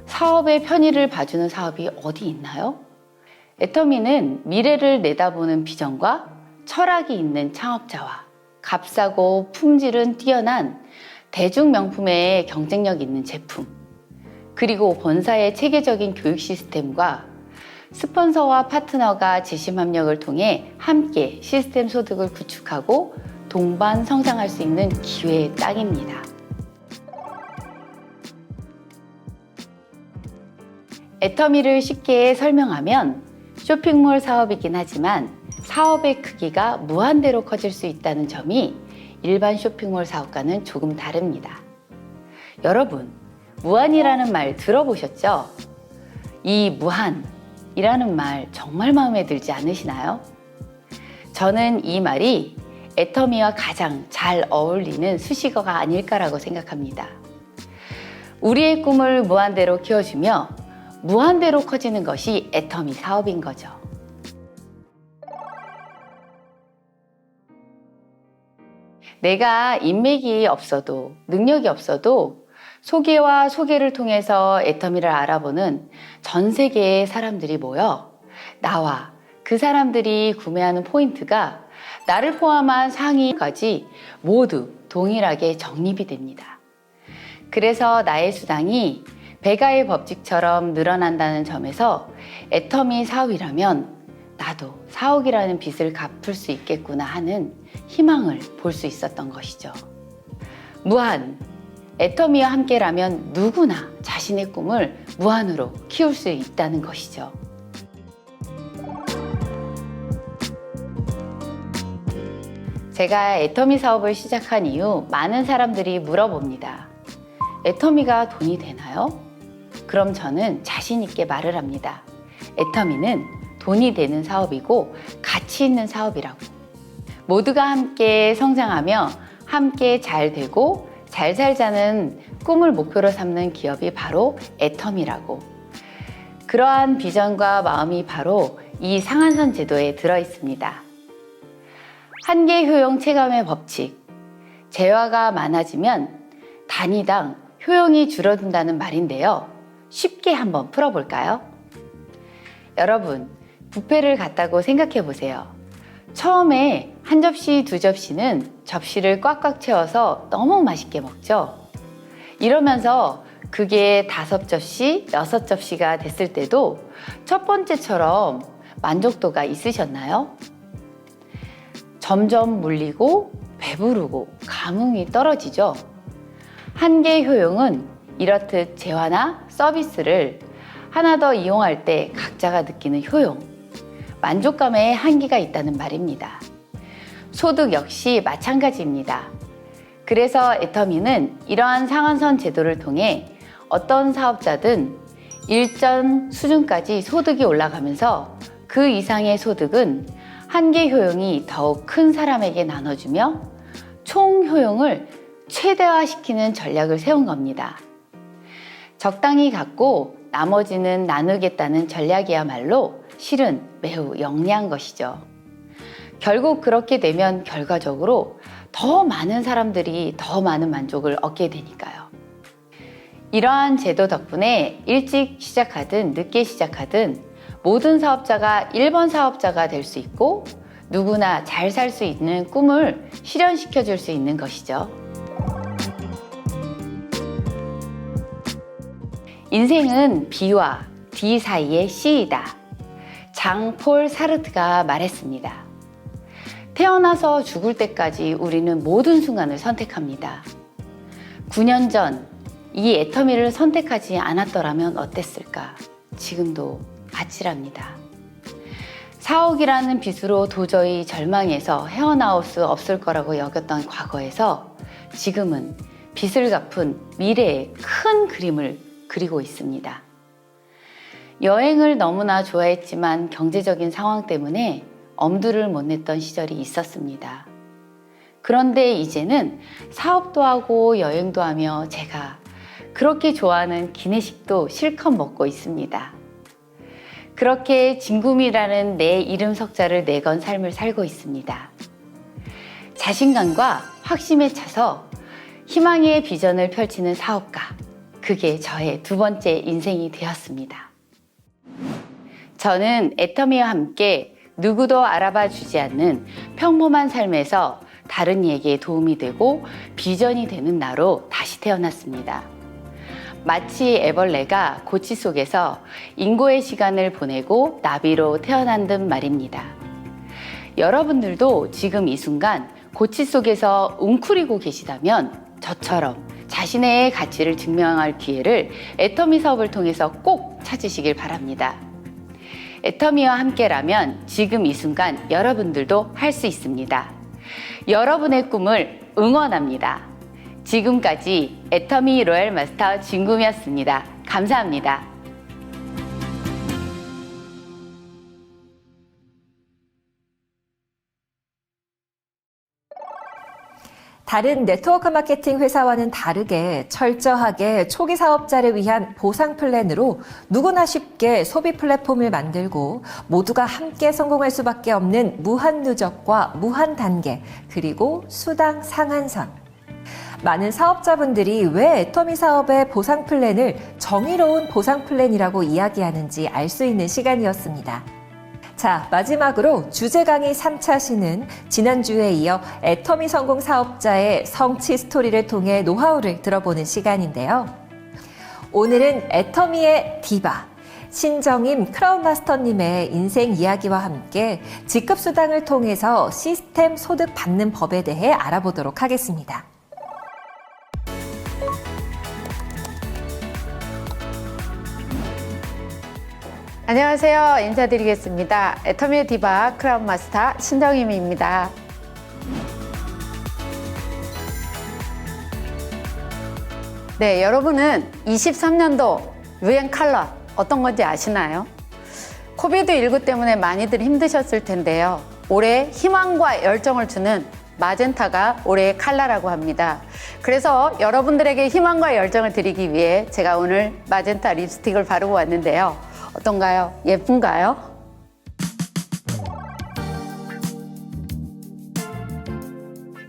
[SPEAKER 15] 사업의 편의를 봐주는 사업이 어디 있나요? 애터미는 미래를 내다보는 비전과 철학이 있는 창업자와 값싸고 품질은 뛰어난 대중 명품의 경쟁력 있는 제품, 그리고 본사의 체계적인 교육 시스템과 스폰서와 파트너가 재심 협력을 통해 함께 시스템 소득을 구축하고 동반 성장할 수 있는 기회의 땅입니다. 애터미를 쉽게 설명하면 쇼핑몰 사업이긴 하지만 사업의 크기가 무한대로 커질 수 있다는 점이 일반 쇼핑몰 사업과는 조금 다릅니다. 여러분, 무한이라는 말 들어보셨죠? 이 무한이라는 말 정말 마음에 들지 않으시나요? 저는 이 말이 애터미와 가장 잘 어울리는 수식어가 아닐까라고 생각합니다. 우리의 꿈을 무한대로 키워주며 무한대로 커지는 것이 애터미 사업인 거죠. 내가 인맥이 없어도, 능력이 없어도 소개와 소개를 통해서 애터미를 알아보는 전 세계의 사람들이 모여 나와 그 사람들이 구매하는 포인트가 나를 포함한 상위까지 모두 동일하게 적립이 됩니다. 그래서 나의 수당이 배가의 법칙처럼 늘어난다는 점에서 애터미 사업이라면 나도 4억이라는 빚을 갚을 수 있겠구나 하는 희망을 볼 수 있었던 것이죠. 무한, 애터미와 함께라면 누구나 자신의 꿈을 무한으로 키울 수 있다는 것이죠. 제가 애터미 사업을 시작한 이후 많은 사람들이 물어봅니다. 애터미가 돈이 되나요? 그럼 저는 자신 있게 말을 합니다. 애터미는 돈이 되는 사업이고 가치 있는 사업이라고. 모두가 함께 성장하며 함께 잘 되고 잘 살자는 꿈을 목표로 삼는 기업이 바로 애터미라고. 그러한 비전과 마음이 바로 이 상한선 제도에 들어 있습니다. 한계 효용 체감의 법칙. 재화가 많아지면 단위당 효용이 줄어든다는 말인데요. 쉽게 한번 풀어볼까요? 여러분, 뷔페를 갔다고 생각해 보세요. 처음에 한 접시, 두 접시는 접시를 꽉꽉 채워서 너무 맛있게 먹죠. 이러면서 그게 5접시, 6접시가 됐을 때도 첫 번째처럼 만족도가 있으셨나요? 점점 물리고 배부르고 감흥이 떨어지죠. 한계 효용은 이렇듯 재화나 서비스를 하나 더 이용할 때 각자가 느끼는 효용, 만족감에 한계가 있다는 말입니다. 소득 역시 마찬가지입니다. 그래서 애터미는 이러한 상한선 제도를 통해 어떤 사업자든 일정 수준까지 소득이 올라가면서 그 이상의 소득은 한계 효용이 더욱 큰 사람에게 나눠주며 총 효용을 최대화시키는 전략을 세운 겁니다. 적당히 갖고 나머지는 나누겠다는 전략이야말로 실은 매우 영리한 것이죠. 결국 그렇게 되면 결과적으로 더 많은 사람들이 더 많은 만족을 얻게 되니까요. 이러한 제도 덕분에 일찍 시작하든 늦게 시작하든 모든 사업자가 1번 사업자가 될 수 있고 누구나 잘 살 수 있는 꿈을 실현시켜 줄 수 있는 것이죠. 인생은 B와 D 사이의 C이다. 장폴 사르트가 말했습니다. 태어나서 죽을 때까지 우리는 모든 순간을 선택합니다. 9년 전 이 애터미를 선택하지 않았더라면 어땠을까? 지금도 아찔합니다. 4억이라는 빚으로 도저히 절망해서 헤어나올 수 없을 거라고 여겼던 과거에서 지금은 빚을 갚은 미래의 큰 그림을 그리고 있습니다. 여행을 너무나 좋아했지만 경제적인 상황 때문에 엄두를 못 냈던 시절이 있었습니다. 그런데 이제는 사업도 하고 여행도 하며 제가 그렇게 좋아하는 기내식도 실컷 먹고 있습니다. 그렇게 진구미라는 내 이름 석자를 내건 삶을 살고 있습니다. 자신감과 확신에 차서 희망의 비전을 펼치는 사업가, 그게 저의 두 번째 인생이 되었습니다. 저는 애터미와 함께 누구도 알아봐 주지 않는 평범한 삶에서 다른 이에게 도움이 되고 비전이 되는 나로 다시 태어났습니다. 마치 애벌레가 고치 속에서 인고의 시간을 보내고 나비로 태어난 듯 말입니다. 여러분들도 지금 이 순간 고치 속에서 웅크리고 계시다면 저처럼 자신의 가치를 증명할 기회를 애터미 사업을 통해서 꼭 찾으시길 바랍니다. 애터미와 함께라면 지금 이 순간 여러분들도 할 수 있습니다. 여러분의 꿈을 응원합니다. 지금까지 애터미 로얄 마스터 진구미였습니다. 감사합니다.
[SPEAKER 1] 다른 네트워크 마케팅 회사와는 다르게 철저하게 초기 사업자를 위한 보상 플랜으로 누구나 쉽게 소비 플랫폼을 만들고 모두가 함께 성공할 수밖에 없는 무한 누적과 무한 단계, 그리고 수당 상한선. 많은 사업자분들이 왜 애터미 사업의 보상 플랜을 정의로운 보상 플랜이라고 이야기하는지 알 수 있는 시간이었습니다. 자, 마지막으로 주제 강의 3차 시는 지난주에 이어 애터미 성공 사업자의 성취 스토리를 통해 노하우를 들어보는 시간인데요. 오늘은 애터미의 디바, 신정임 크라운 마스터님의 인생 이야기와 함께 직급 수당을 통해서 시스템 소득 받는 법에 대해 알아보도록 하겠습니다.
[SPEAKER 16] 안녕하세요. 인사드리겠습니다. 애터미의 디바 크라운 마스터 신정임입니다. 네, 여러분은 23년도 유행 컬러 어떤 건지 아시나요? 코비드19 때문에 많이들 힘드셨을 텐데요. 올해 희망과 열정을 주는 마젠타가 올해의 컬러라고 합니다. 그래서 여러분들에게 희망과 열정을 드리기 위해 제가 오늘 마젠타 립스틱을 바르고 왔는데요. 어떤가요? 예쁜가요?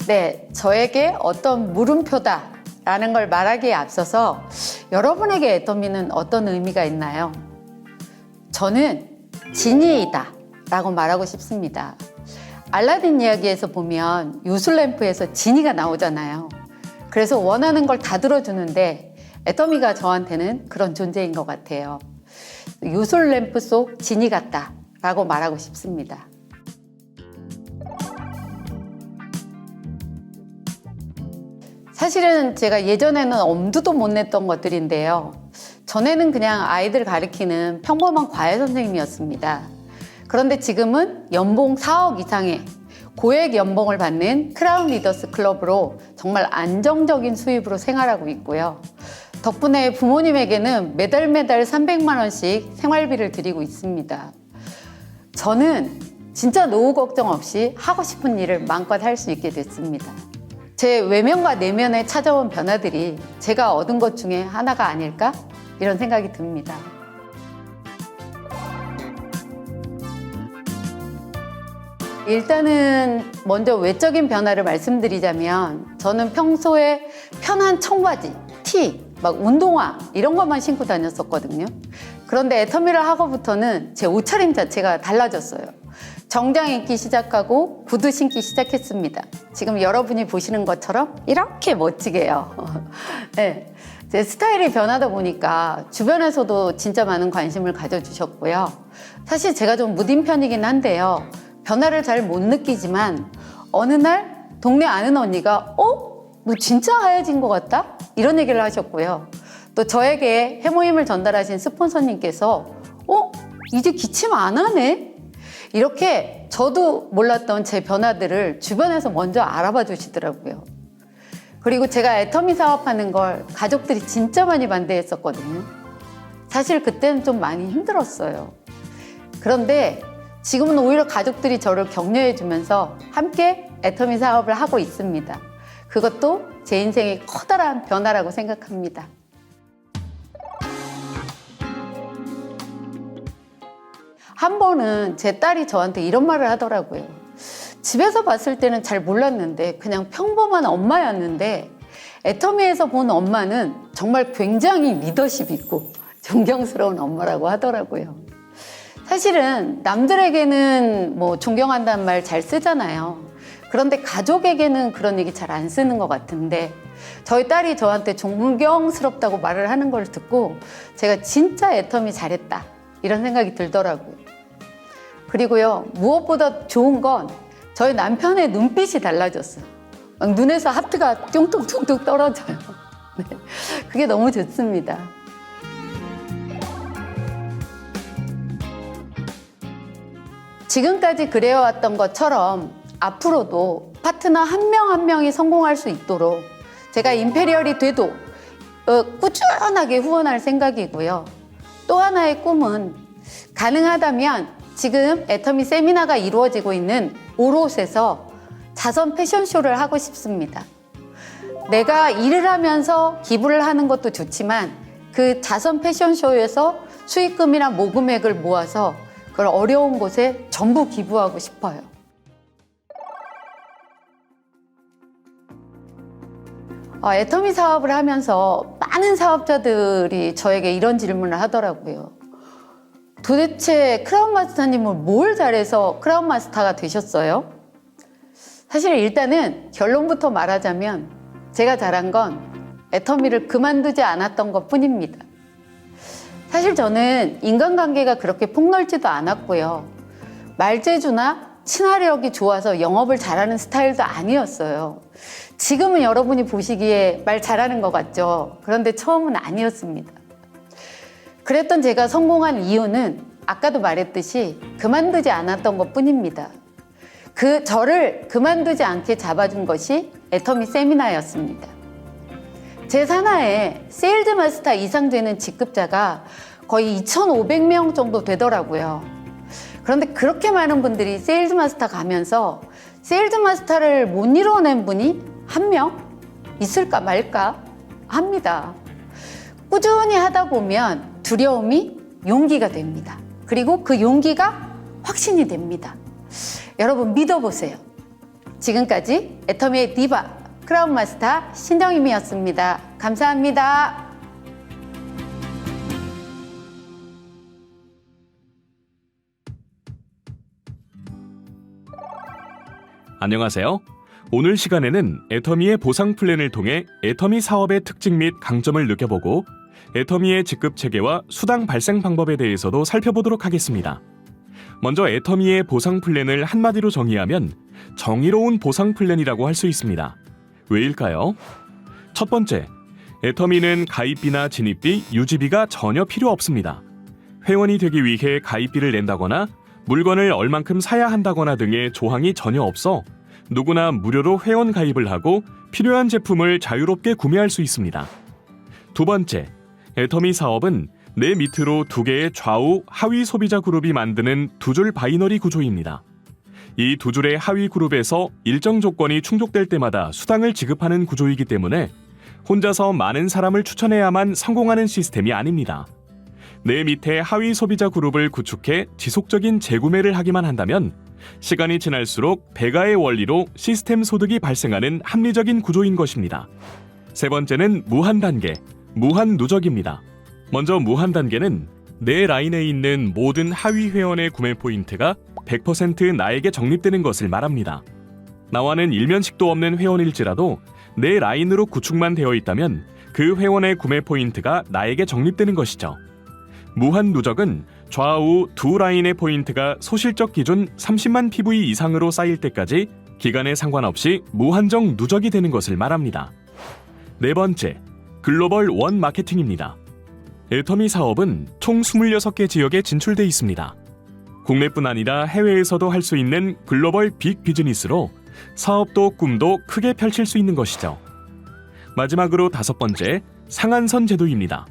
[SPEAKER 16] 네, 저에게 어떤 물음표다 라는 걸 말하기에 앞서서 여러분에게 애터미는 어떤 의미가 있나요? 저는 지니이다 라고 말하고 싶습니다. 알라딘 이야기에서 보면 요술램프에서 지니가 나오잖아요. 그래서 원하는 걸 다 들어주는데 애터미가 저한테는 그런 존재인 것 같아요. 요술 램프 속 지니 같다 라고 말하고 싶습니다. 사실은 제가 예전에는 엄두도 못 냈던 것들인데요. 전에는 그냥 아이들 가르치는 평범한 과외 선생님이었습니다. 그런데 지금은 연봉 4억 이상의 고액 연봉을 받는 크라운 리더스 클럽으로 정말 안정적인 수입으로 생활하고 있고요. 덕분에 부모님에게는 매달 300만 원씩 생활비를 드리고 있습니다. 저는 진짜 노후 걱정 없이 하고 싶은 일을 마음껏 할 수 있게 됐습니다. 제 외면과 내면에 찾아온 변화들이 제가 얻은 것 중에 하나가 아닐까? 이런 생각이 듭니다. 일단은 먼저 외적인 변화를 말씀드리자면 저는 평소에 편한 청바지, 티, 막 운동화 이런 것만 신고 다녔었거든요. 그런데 애터미를 하고부터는 제 옷차림 자체가 달라졌어요. 정장 입기 시작하고 구두 신기 시작했습니다. 지금 여러분이 보시는 것처럼 이렇게 멋지게요. 네, 제 스타일이 변하다 보니까 주변에서도 진짜 많은 관심을 가져주셨고요. 사실 제가 좀 무딘 편이긴 한데요. 변화를 잘 못 느끼지만 어느 날 동네 아는 언니가 너 진짜 하얘진 것 같다? 이런 얘기를 하셨고요. 또 저에게 해모임을 전달하신 스폰서님께서 이제 기침 안 하네? 이렇게 저도 몰랐던 제 변화들을 주변에서 먼저 알아봐 주시더라고요. 그리고 제가 애터미 사업하는 걸 가족들이 진짜 많이 반대했었거든요. 사실 그때는 좀 많이 힘들었어요. 그런데 지금은 오히려 가족들이 저를 격려해 주면서 함께 애터미 사업을 하고 있습니다. 그것도 제 인생의 커다란 변화라고 생각합니다. 한 번은 제 딸이 저한테 이런 말을 하더라고요. 집에서 봤을 때는 잘 몰랐는데 그냥 평범한 엄마였는데 애터미에서 본 엄마는 정말 굉장히 리더십 있고 존경스러운 엄마라고 하더라고요. 사실은 남들에게는 뭐 존경한다는 말 잘 쓰잖아요. 그런데 가족에게는 그런 얘기 잘 안 쓰는 것 같은데 저희 딸이 저한테 존경스럽다고 말을 하는 걸 듣고 제가 진짜 애터미 잘했다 이런 생각이 들더라고요. 그리고요, 무엇보다 좋은 건 저희 남편의 눈빛이 달라졌어요. 막 눈에서 하트가 뚱뚱뚱뚱 떨어져요. 네, 그게 너무 좋습니다. 지금까지 그래왔던 것처럼 앞으로도 파트너 한 명 한 명이 성공할 수 있도록 제가 임페리얼이 돼도 꾸준하게 후원할 생각이고요. 또 하나의 꿈은 가능하다면 지금 애터미 세미나가 이루어지고 있는 오롯에서 자선 패션쇼를 하고 싶습니다. 내가 일을 하면서 기부를 하는 것도 좋지만 그 자선 패션쇼에서 수익금이나 모금액을 모아서 그걸 어려운 곳에 전부 기부하고 싶어요. 애터미 사업을 하면서 많은 사업자들이 저에게 이런 질문을 하더라고요. 도대체 크라운 마스터님은 뭘 잘해서 크라운 마스터가 되셨어요? 사실 일단은 결론부터 말하자면 제가 잘한 건 애터미를 그만두지 않았던 것 뿐입니다. 사실 저는 인간관계가 그렇게 폭넓지도 않았고요. 말재주나 친화력이 좋아서 영업을 잘하는 스타일도 아니었어요. 지금은 여러분이 보시기에 말 잘하는 것 같죠? 그런데 처음은 아니었습니다. 그랬던 제가 성공한 이유는 아까도 말했듯이 그만두지 않았던 것 뿐입니다. 저를 그만두지 않게 잡아준 것이 애터미 세미나였습니다. 제 산하에 세일즈 마스터 이상 되는 직급자가 거의 2,500명 정도 되더라고요. 그런데 그렇게 많은 분들이 세일즈 마스터 가면서 세일즈 마스터를 못 이뤄낸 분이 한 명 있을까 말까 합니다. 꾸준히 하다 보면 두려움이 용기가 됩니다. 그리고 그 용기가 확신이 됩니다. 여러분 믿어보세요. 지금까지 애터미의 디바 크라운 마스터 신정임이었습니다. 감사합니다.
[SPEAKER 17] 안녕하세요. 오늘 시간에는 애터미의 보상 플랜을 통해 애터미 사업의 특징 및 강점을 느껴보고 애터미의 직급 체계와 수당 발생 방법에 대해서도 살펴보도록 하겠습니다. 먼저 애터미의 보상 플랜을 한마디로 정의하면 정의로운 보상 플랜이라고 할 수 있습니다. 왜일까요? 첫 번째, 애터미는 가입비나 진입비, 유지비가 전혀 필요 없습니다. 회원이 되기 위해 가입비를 낸다거나 물건을 얼만큼 사야 한다거나 등의 조항이 전혀 없어 누구나 무료로 회원 가입을 하고 필요한 제품을 자유롭게 구매할 수 있습니다. 두 번째, 애터미 사업은 내 밑으로 두 개의 좌우, 하위 소비자 그룹이 만드는 두 줄 바이너리 구조입니다. 이 두 줄의 하위 그룹에서 일정 조건이 충족될 때마다 수당을 지급하는 구조이기 때문에 혼자서 많은 사람을 추천해야만 성공하는 시스템이 아닙니다. 내 밑에 하위 소비자 그룹을 구축해 지속적인 재구매를 하기만 한다면 시간이 지날수록 배가의 원리로 시스템 소득이 발생하는 합리적인 구조인 것입니다. 세 번째는 무한 단계, 무한 누적입니다. 먼저 무한 단계는 내 라인에 있는 모든 하위 회원의 구매 포인트가 100% 나에게 적립되는 것을 말합니다. 나와는 일면식도 없는 회원일지라도 내 라인으로 구축만 되어 있다면 그 회원의 구매 포인트가 나에게 적립되는 것이죠. 무한 누적은 좌우 두 라인의 포인트가 소실적 기준 30만 PV 이상으로 쌓일 때까지 기간에 상관없이 무한정 누적이 되는 것을 말합니다. 네 번째, 글로벌 원 마케팅입니다. 애터미 사업은 총 26개 지역에 진출돼 있습니다. 국내뿐 아니라 해외에서도 할 수 있는 글로벌 빅 비즈니스로 사업도 꿈도 크게 펼칠 수 있는 것이죠. 마지막으로 5번째, 상한선 제도입니다.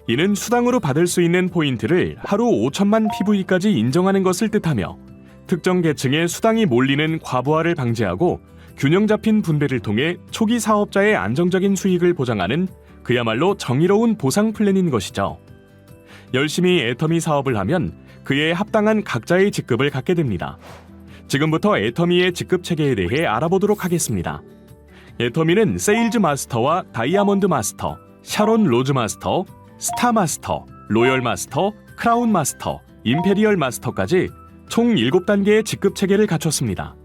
[SPEAKER 17] 이는 수당으로 받을 수 있는 포인트를 하루 5천만 PV까지 인정하는 것을 뜻하며 특정 계층의 수당이 몰리는 과부하를 방지하고 균형 잡힌 분배를 통해 초기 사업자의 안정적인 수익을 보장하는 그야말로 정의로운 보상 플랜인 것이죠. 열심히 애터미 사업을 하면 그에 합당한 각자의 직급을 갖게 됩니다. 지금부터 애터미의 직급 체계에 대해 알아보도록 하겠습니다. 애터미는 세일즈 마스터와 다이아몬드 마스터, 샤론 로즈 마스터, 스타 마스터, 로열 마스터, 크라운 마스터, 임페리얼 마스터까지 총 7단계의 직급 체계를 갖췄습니다.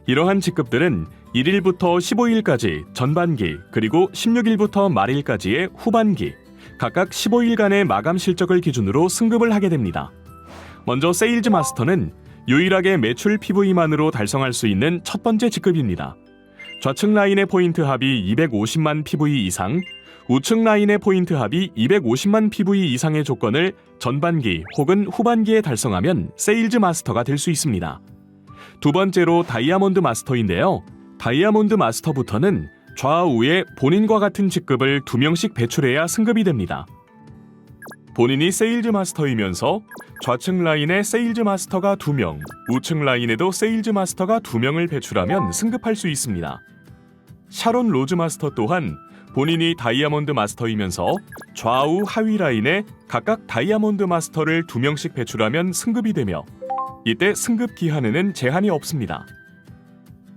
[SPEAKER 17] 이러한 직급들은 1일부터 15일까지 전반기 그리고 16일부터 말일까지의 후반기 각각 15일간의 마감 실적을 기준으로 승급을 하게 됩니다. 먼저 세일즈 마스터는 유일하게 매출 PV만으로 달성할 수 있는 첫 번째 직급입니다. 좌측 라인의 포인트 합이 250만 PV 이상, 우측 라인의 포인트 합이 250만 PV 이상의 조건을 전반기 혹은 후반기에 달성하면 세일즈 마스터가 될 수 있습니다. 두 번째로 다이아몬드 마스터인데요. 다이아몬드 마스터부터는 좌우에 본인과 같은 직급을 2명씩 배출해야 승급이 됩니다. 본인이 세일즈 마스터이면서 좌측 라인에 세일즈 마스터가 2명, 우측 라인에도 세일즈 마스터가 2명을 배출하면 승급할 수 있습니다. 샤론 로즈 마스터 또한 본인이 다이아몬드 마스터이면서 좌우 하위 라인에 각각 다이아몬드 마스터를 2명씩 배출하면 승급이 되며 이때 승급 기한에는 제한이 없습니다.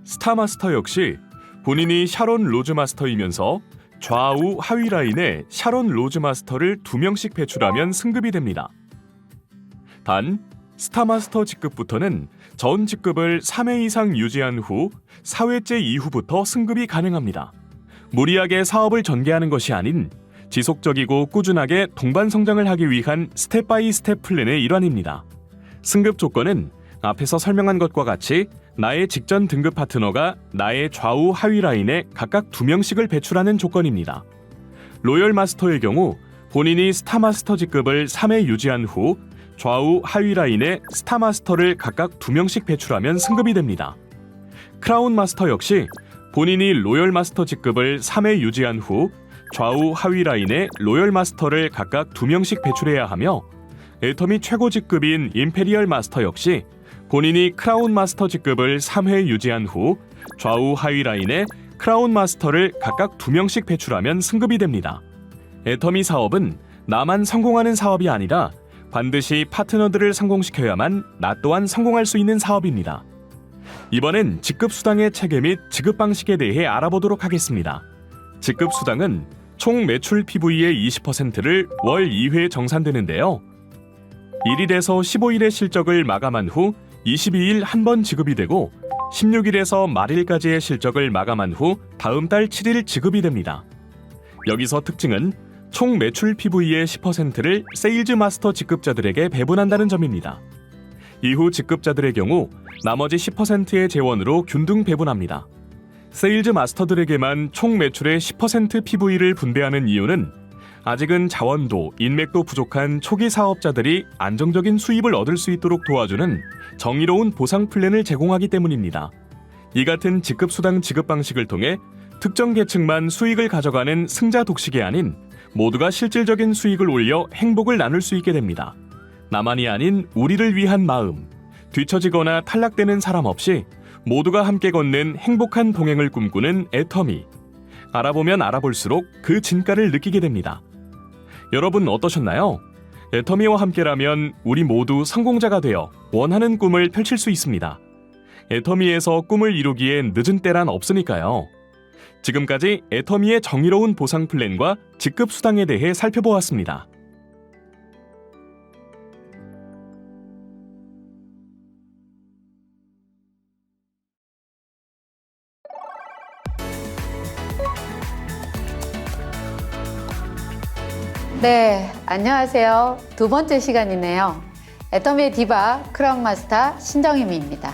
[SPEAKER 17] 스타 마스터 역시 본인이 샤론 로즈 마스터이면서 좌우 하위 라인에 샤론 로즈 마스터를 2명씩 배출하면 승급이 됩니다. 단, 스타 마스터 직급부터는 전 직급을 3회 이상 유지한 후 4회째 이후부터 승급이 가능합니다. 무리하게 사업을 전개하는 것이 아닌 지속적이고 꾸준하게 동반 성장을 하기 위한 스텝 바이 스텝 플랜의 일환입니다. 승급 조건은 앞에서 설명한 것과 같이 나의 직전 등급 파트너가 나의 좌우 하위 라인에 각각 2명씩을 배출하는 조건입니다. 로열 마스터의 경우 본인이 스타 마스터 직급을 3회 유지한 후 좌우 하위 라인에 스타 마스터를 각각 2명씩 배출하면 승급이 됩니다. 크라운 마스터 역시 본인이 로열 마스터 직급을 3회 유지한 후 좌우 하위 라인에 로열 마스터를 각각 2명씩 배출해야 하며 애터미 최고 직급인 임페리얼 마스터 역시 본인이 크라운 마스터 직급을 3회 유지한 후 좌우 하위 라인에 크라운 마스터를 각각 2명씩 배출하면 승급이 됩니다. 애터미 사업은 나만 성공하는 사업이 아니라 반드시 파트너들을 성공시켜야만 나 또한 성공할 수 있는 사업입니다. 이번엔 직급 수당의 체계 및 지급 방식에 대해 알아보도록 하겠습니다. 직급 수당은 총 매출 PV의 20%를 월 2회 정산되는데요. 1일에서 15일의 실적을 마감한 후 22일 한 번 지급이 되고 16일에서 말일까지의 실적을 마감한 후 다음 달 7일 지급이 됩니다. 여기서 특징은 총 매출 PV의 10%를 세일즈 마스터 직급자들에게 배분한다는 점입니다. 이후 직급자들의 경우 나머지 10%의 재원으로 균등 배분합니다. 세일즈 마스터들에게만 총 매출의 10% PV를 분배하는 이유는 아직은 자원도 인맥도 부족한 초기 사업자들이 안정적인 수입을 얻을 수 있도록 도와주는 정의로운 보상 플랜을 제공하기 때문입니다. 이 같은 직급 수당 지급 방식을 통해 특정 계층만 수익을 가져가는 승자 독식이 아닌 모두가 실질적인 수익을 올려 행복을 나눌 수 있게 됩니다. 나만이 아닌 우리를 위한 마음, 뒤처지거나 탈락되는 사람 없이 모두가 함께 걷는 행복한 동행을 꿈꾸는 애터미. 알아보면 알아볼수록 그 진가를 느끼게 됩니다. 여러분 어떠셨나요? 애터미와 함께라면 우리 모두 성공자가 되어 원하는 꿈을 펼칠 수 있습니다. 애터미에서 꿈을 이루기엔 늦은 때란 없으니까요. 지금까지 애터미의 정의로운 보상 플랜과 직급 수당에 대해 살펴보았습니다.
[SPEAKER 16] 네, 안녕하세요. 두 번째 시간이네요. 애터미의 디바 크라운 마스터 신정임입니다.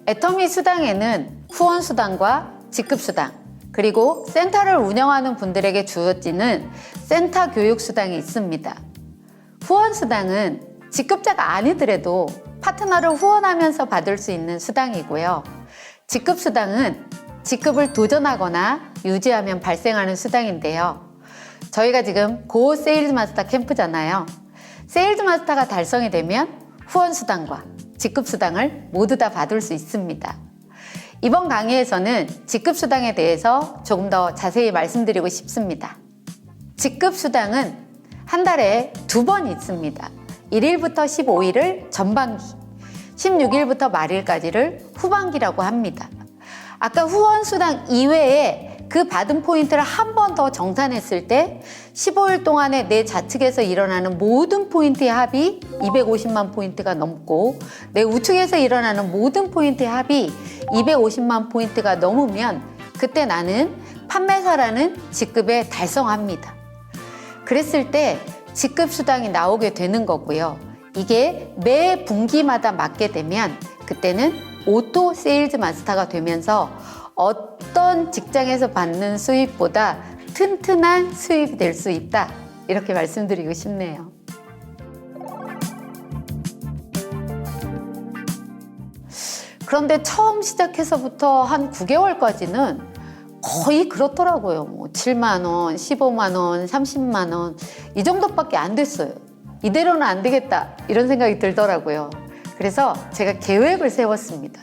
[SPEAKER 16] 애터미 수당에는 후원 수당과 직급 수당, 그리고 센터를 운영하는 분들에게 주어지는 센터 교육 수당이 있습니다. 후원 수당은 직급자가 아니더라도 파트너를 후원하면서 받을 수 있는 수당이고요. 직급 수당은 직급을 도전하거나 유지하면 발생하는 수당인데요. 저희가 지금 고 세일즈 마스터 캠프잖아요. 세일즈 마스터가 달성이 되면 후원 수당과 직급 수당을 모두 다 받을 수 있습니다. 이번 강의에서는 직급 수당에 대해서 조금 더 자세히 말씀드리고 싶습니다. 직급 수당은 한 달에 2번 있습니다. 1일부터 15일을 전반기, 16일부터 말일까지를 후반기라고 합니다. 아까 후원 수당 이외에 그 받은 포인트를 한 번 더 정산했을 때 15일 동안에 내 좌측에서 일어나는 모든 포인트의 합이 250만 포인트가 넘고 내 우측에서 일어나는 모든 포인트의 합이 250만 포인트가 넘으면 그때 나는 판매사라는 직급에 달성합니다. 그랬을 때 직급 수당이 나오게 되는 거고요. 이게 매 분기마다 맞게 되면 그때는 오토 세일즈 마스터가 되면서 어떤 직장에서 받는 수입보다 튼튼한 수입이 될 수 있다. 이렇게 말씀드리고 싶네요. 그런데 처음 시작해서부터 한 9개월까지는 거의 그렇더라고요. 뭐 7만 원, 15만 원, 30만 원 이 정도밖에 안 됐어요. 이대로는 안 되겠다 이런 생각이 들더라고요. 그래서 제가 계획을 세웠습니다.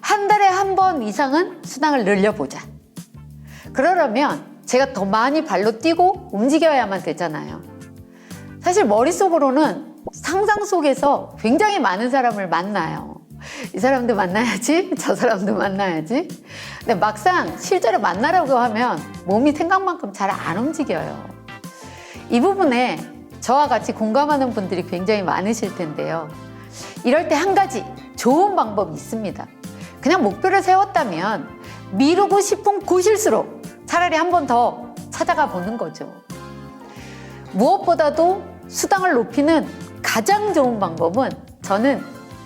[SPEAKER 16] 한 달에 한 번 이상은 수당을 늘려보자. 그러려면 제가 더 많이 발로 뛰고 움직여야만 되잖아요. 사실 머릿속으로는 상상 속에서 굉장히 많은 사람을 만나요. 이 사람도 만나야지, 저 사람도 만나야지. 근데 막상 실제로 만나려고 하면 몸이 생각만큼 잘 안 움직여요. 이 부분에 저와 같이 공감하는 분들이 굉장히 많으실 텐데요. 이럴 때 한 가지 좋은 방법이 있습니다. 그냥 목표를 세웠다면 미루고 싶은 곳일수록 차라리 한 번 더 찾아가 보는 거죠. 무엇보다도 수당을 높이는 가장 좋은 방법은 저는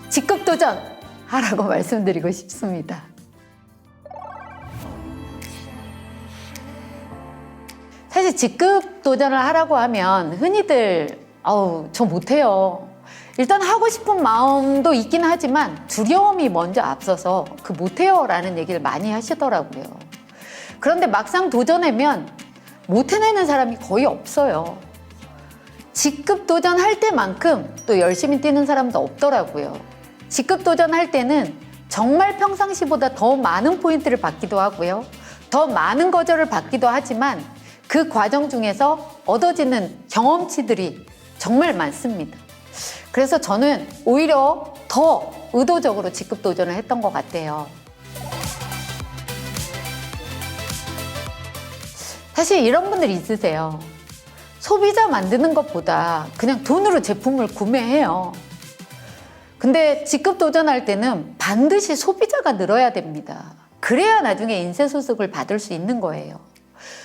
[SPEAKER 16] 직급 도전 하라고 말씀드리고 싶습니다. 사실 직급 도전을 하라고 하면 흔히들 저 못해요. 일단 하고 싶은 마음도 있긴 하지만 두려움이 먼저 앞서서 그 못해요 라는 얘기를 많이 하시더라고요. 그런데 막상 도전하면 못해내는 사람이 거의 없어요. 직급 도전할 때만큼 또 열심히 뛰는 사람도 없더라고요. 직급 도전할 때는 정말 평상시보다 더 많은 포인트를 받기도 하고요. 더 많은 거절을 받기도 하지만 그 과정 중에서 얻어지는 경험치들이 정말 많습니다. 그래서 저는 오히려 더 의도적으로 직급 도전을 했던 것 같아요. 사실 이런 분들이 있으세요. 소비자 만드는 것보다 그냥 돈으로 제품을 구매해요. 근데 직급 도전할 때는 반드시 소비자가 늘어야 됩니다. 그래야 나중에 인쇄소득을 받을 수 있는 거예요.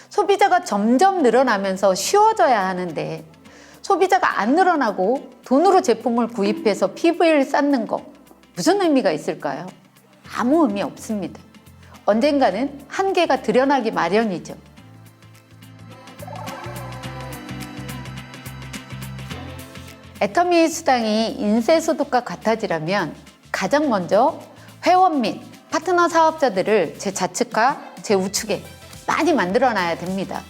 [SPEAKER 16] 소비자가 점점 늘어나면서 쉬워져야 하는데 소비자가 안 늘어나고 돈으로 제품을 구입해서 PV를 쌓는 거 무슨 의미가 있을까요? 아무 의미 없습니다. 언젠가는 한계가 드러나기 마련이죠. 애터미 수당이 인쇄소득과 같아지려면 가장 먼저 회원 및 파트너 사업자들을 제 좌측과 제 우측에 많이 만들어놔야 됩니다.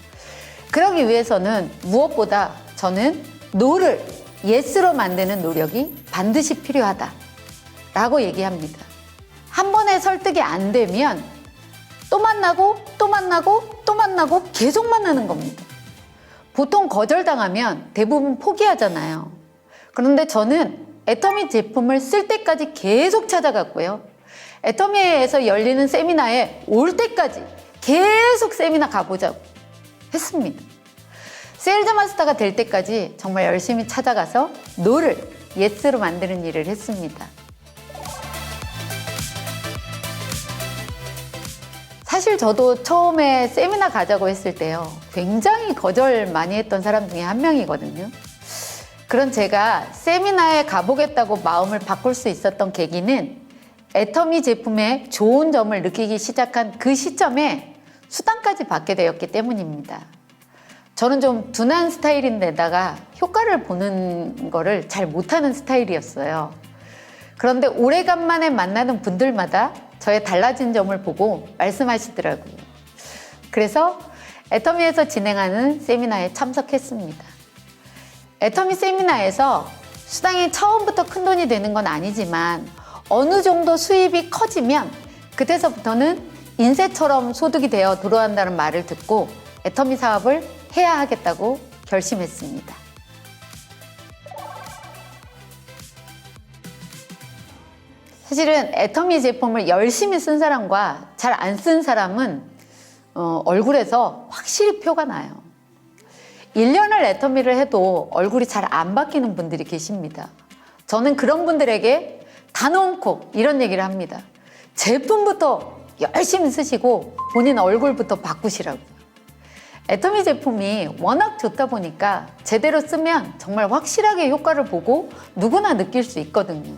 [SPEAKER 16] 그러기 위해서는 무엇보다 저는 노를 예스로 만드는 노력이 반드시 필요하다라고 얘기합니다. 한 번에 설득이 안 되면 또 만나고 또 만나고 또 만나고 계속 만나는 겁니다. 보통 거절당하면 대부분 포기하잖아요. 그런데 저는 애터미 제품을 쓸 때까지 계속 찾아갔고요. 애터미에서 열리는 세미나에 올 때까지 계속 세미나 가보자고 했습니다. 세일즈 마스터가 될 때까지 정말 열심히 찾아가서 노를 예스로 만드는 일을 했습니다. 사실 저도 처음에 세미나 가자고 했을 때요. 굉장히 거절 많이 했던 사람 중에 한 명이거든요. 그런 제가 세미나에 가보겠다고 마음을 바꿀 수 있었던 계기는 애터미 제품의 좋은 점을 느끼기 시작한 그 시점에 수당까지 받게 되었기 때문입니다. 저는 좀 둔한 스타일인데다가 효과를 보는 거를 잘 못하는 스타일이었어요. 그런데 오래간만에 만나는 분들마다 저의 달라진 점을 보고 말씀하시더라고요. 그래서 애터미에서 진행하는 세미나에 참석했습니다. 애터미 세미나에서 수당이 처음부터 큰 돈이 되는 건 아니지만 어느 정도 수입이 커지면 그때서부터는 인쇄처럼 소득이 되어 들어간다는 말을 듣고 애터미 사업을 해야 하겠다고 결심했습니다. 사실은 애터미 제품을 열심히 쓴 사람과 잘 안 쓴 사람은 얼굴에서 확실히 표가 나요. 1년을 애터미를 해도 얼굴이 잘 안 바뀌는 분들이 계십니다. 저는 그런 분들에게 단언코 이런 얘기를 합니다. 제품부터 열심히 쓰시고 본인 얼굴부터 바꾸시라고. 애터미 제품이 워낙 좋다 보니까 제대로 쓰면 정말 확실하게 효과를 보고 누구나 느낄 수 있거든요.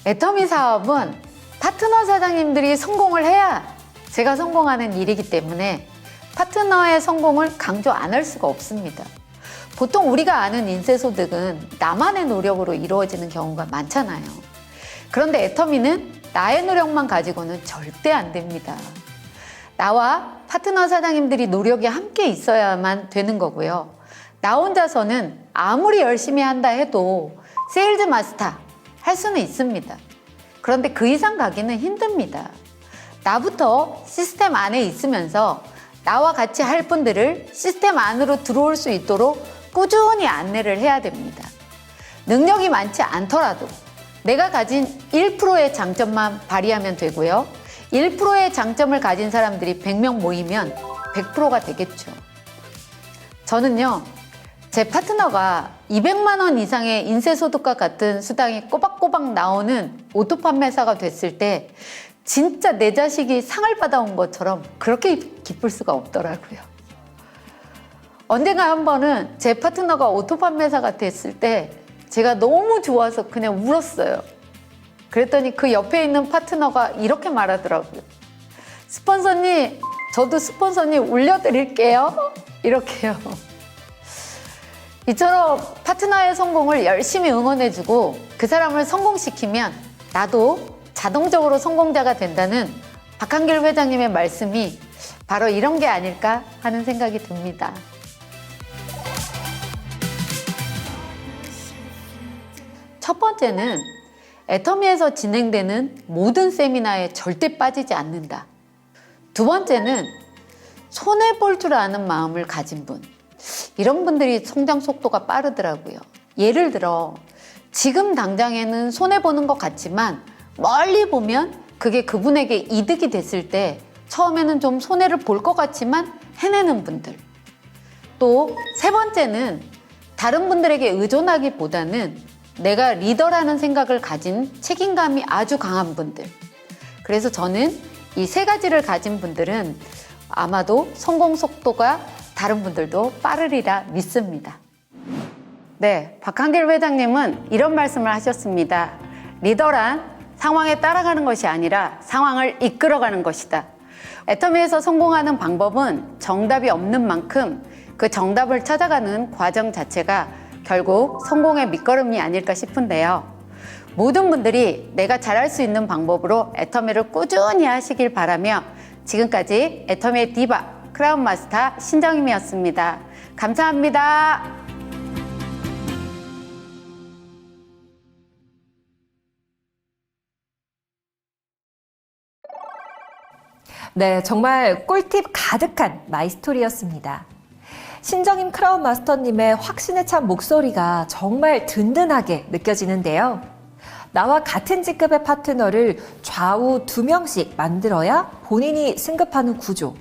[SPEAKER 16] 애터미 사업은 파트너 사장님들이 성공을 해야 제가 성공하는 일이기 때문에 파트너의 성공을 강조 안 할 수가 없습니다. 보통 우리가 아는 인쇄소득은 나만의 노력으로 이루어지는 경우가 많잖아요. 그런데 애터미는 나의 노력만 가지고는 절대 안 됩니다. 나와 파트너 사장님들이 노력이 함께 있어야만 되는 거고요. 나 혼자서는 아무리 열심히 한다 해도 세일즈 마스터 할 수는 있습니다. 그런데 그 이상 가기는 힘듭니다. 나부터 시스템 안에 있으면서 나와 같이 할 분들을 시스템 안으로 들어올 수 있도록 꾸준히 안내를 해야 됩니다. 능력이 많지 않더라도 내가 가진 1%의 장점만 발휘하면 되고요. 1%의 장점을 가진 사람들이 100명 모이면 100%가 되겠죠. 저는요, 제 파트너가 200만 원 이상의 인쇄소득과 같은 수당이 꼬박꼬박 나오는 오토 판매사가 됐을 때 진짜 내 자식이 상을 받아온 것처럼 그렇게 기쁠 수가 없더라고요. 언젠가 한 번은 제 파트너가 오토 판매사가 됐을 때 제가 너무 좋아서 그냥 울었어요. 그랬더니 그 옆에 있는 파트너가 이렇게 말하더라고요. 스폰서님, 저도 스폰서님 울려드릴게요. 이렇게요. 이처럼 파트너의 성공을 열심히 응원해주고 그 사람을 성공시키면 나도 자동적으로 성공자가 된다는 박한길 회장님의 말씀이 바로 이런 게 아닐까 하는 생각이 듭니다. 첫 번째는 애터미에서 진행되는 모든 세미나에 절대 빠지지 않는다. 두 번째는 손해볼 줄 아는 마음을 가진 분. 이런 분들이 성장 속도가 빠르더라고요. 예를 들어 지금 당장에는 손해보는 것 같지만 멀리 보면 그게 그분에게 이득이 됐을 때 처음에는 좀 손해를 볼 것 같지만 해내는 분들. 또 세 번째는 다른 분들에게 의존하기보다는 내가 리더라는 생각을 가진 책임감이 아주 강한 분들. 그래서 저는 이 세 가지를 가진 분들은 아마도 성공 속도가 다른 분들도 빠르리라 믿습니다. 네, 박한길 회장님은 이런 말씀을 하셨습니다. 리더란 상황에 따라가는 것이 아니라 상황을 이끌어가는 것이다. 애터미에서 성공하는 방법은 정답이 없는 만큼 그 정답을 찾아가는 과정 자체가 결국 성공의 밑거름이 아닐까 싶은데요. 모든 분들이 내가 잘할 수 있는 방법으로 애터미를 꾸준히 하시길 바라며 지금까지 애터미의 디바 크라운 마스터 신정임이었습니다. 감사합니다.
[SPEAKER 1] 네, 정말 꿀팁 가득한 마이스토리였습니다. 신정임 크라운 마스터님의 확신에 찬 목소리가 정말 든든하게 느껴지는데요. 나와 같은 직급의 파트너를 좌우 2명씩 만들어야 본인이 승급하는 구조.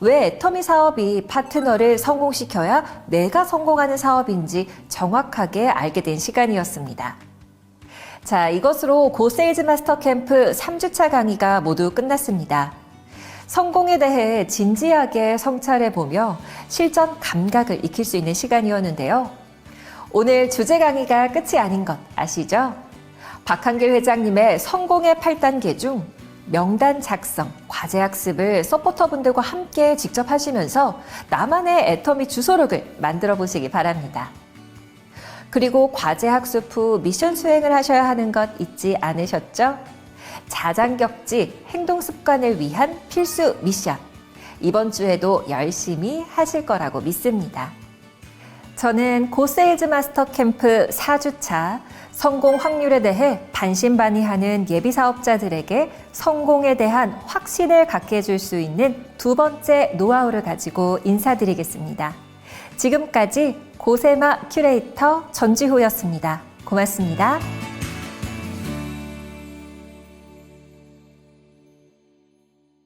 [SPEAKER 1] 왜 애터미 사업이 파트너를 성공시켜야 내가 성공하는 사업인지 정확하게 알게 된 시간이었습니다. 자, 이것으로 고 세일즈 마스터 캠프 3주차 강의가 모두 끝났습니다. 성공에 대해 진지하게 성찰해보며 실전 감각을 익힐 수 있는 시간이었는데요. 오늘 주제 강의가 끝이 아닌 것 아시죠? 박한길 회장님의 성공의 8단계 중 명단 작성, 과제 학습을 서포터분들과 함께 직접 하시면서 나만의 애터미 주소록을 만들어 보시기 바랍니다. 그리고 과제 학습 후 미션 수행을 하셔야 하는 것 잊지 않으셨죠? 자장격지 행동 습관을 위한 필수 미션. 이번 주에도 열심히 하실 거라고 믿습니다. 저는 고세일즈 마스터 캠프 4주차 성공 확률에 대해 반신반의하는 예비 사업자들에게 성공에 대한 확신을 갖게 해줄 수 있는 두 번째 노하우를 가지고 인사드리겠습니다. 지금까지 고세마 큐레이터 전지호였습니다. 고맙습니다.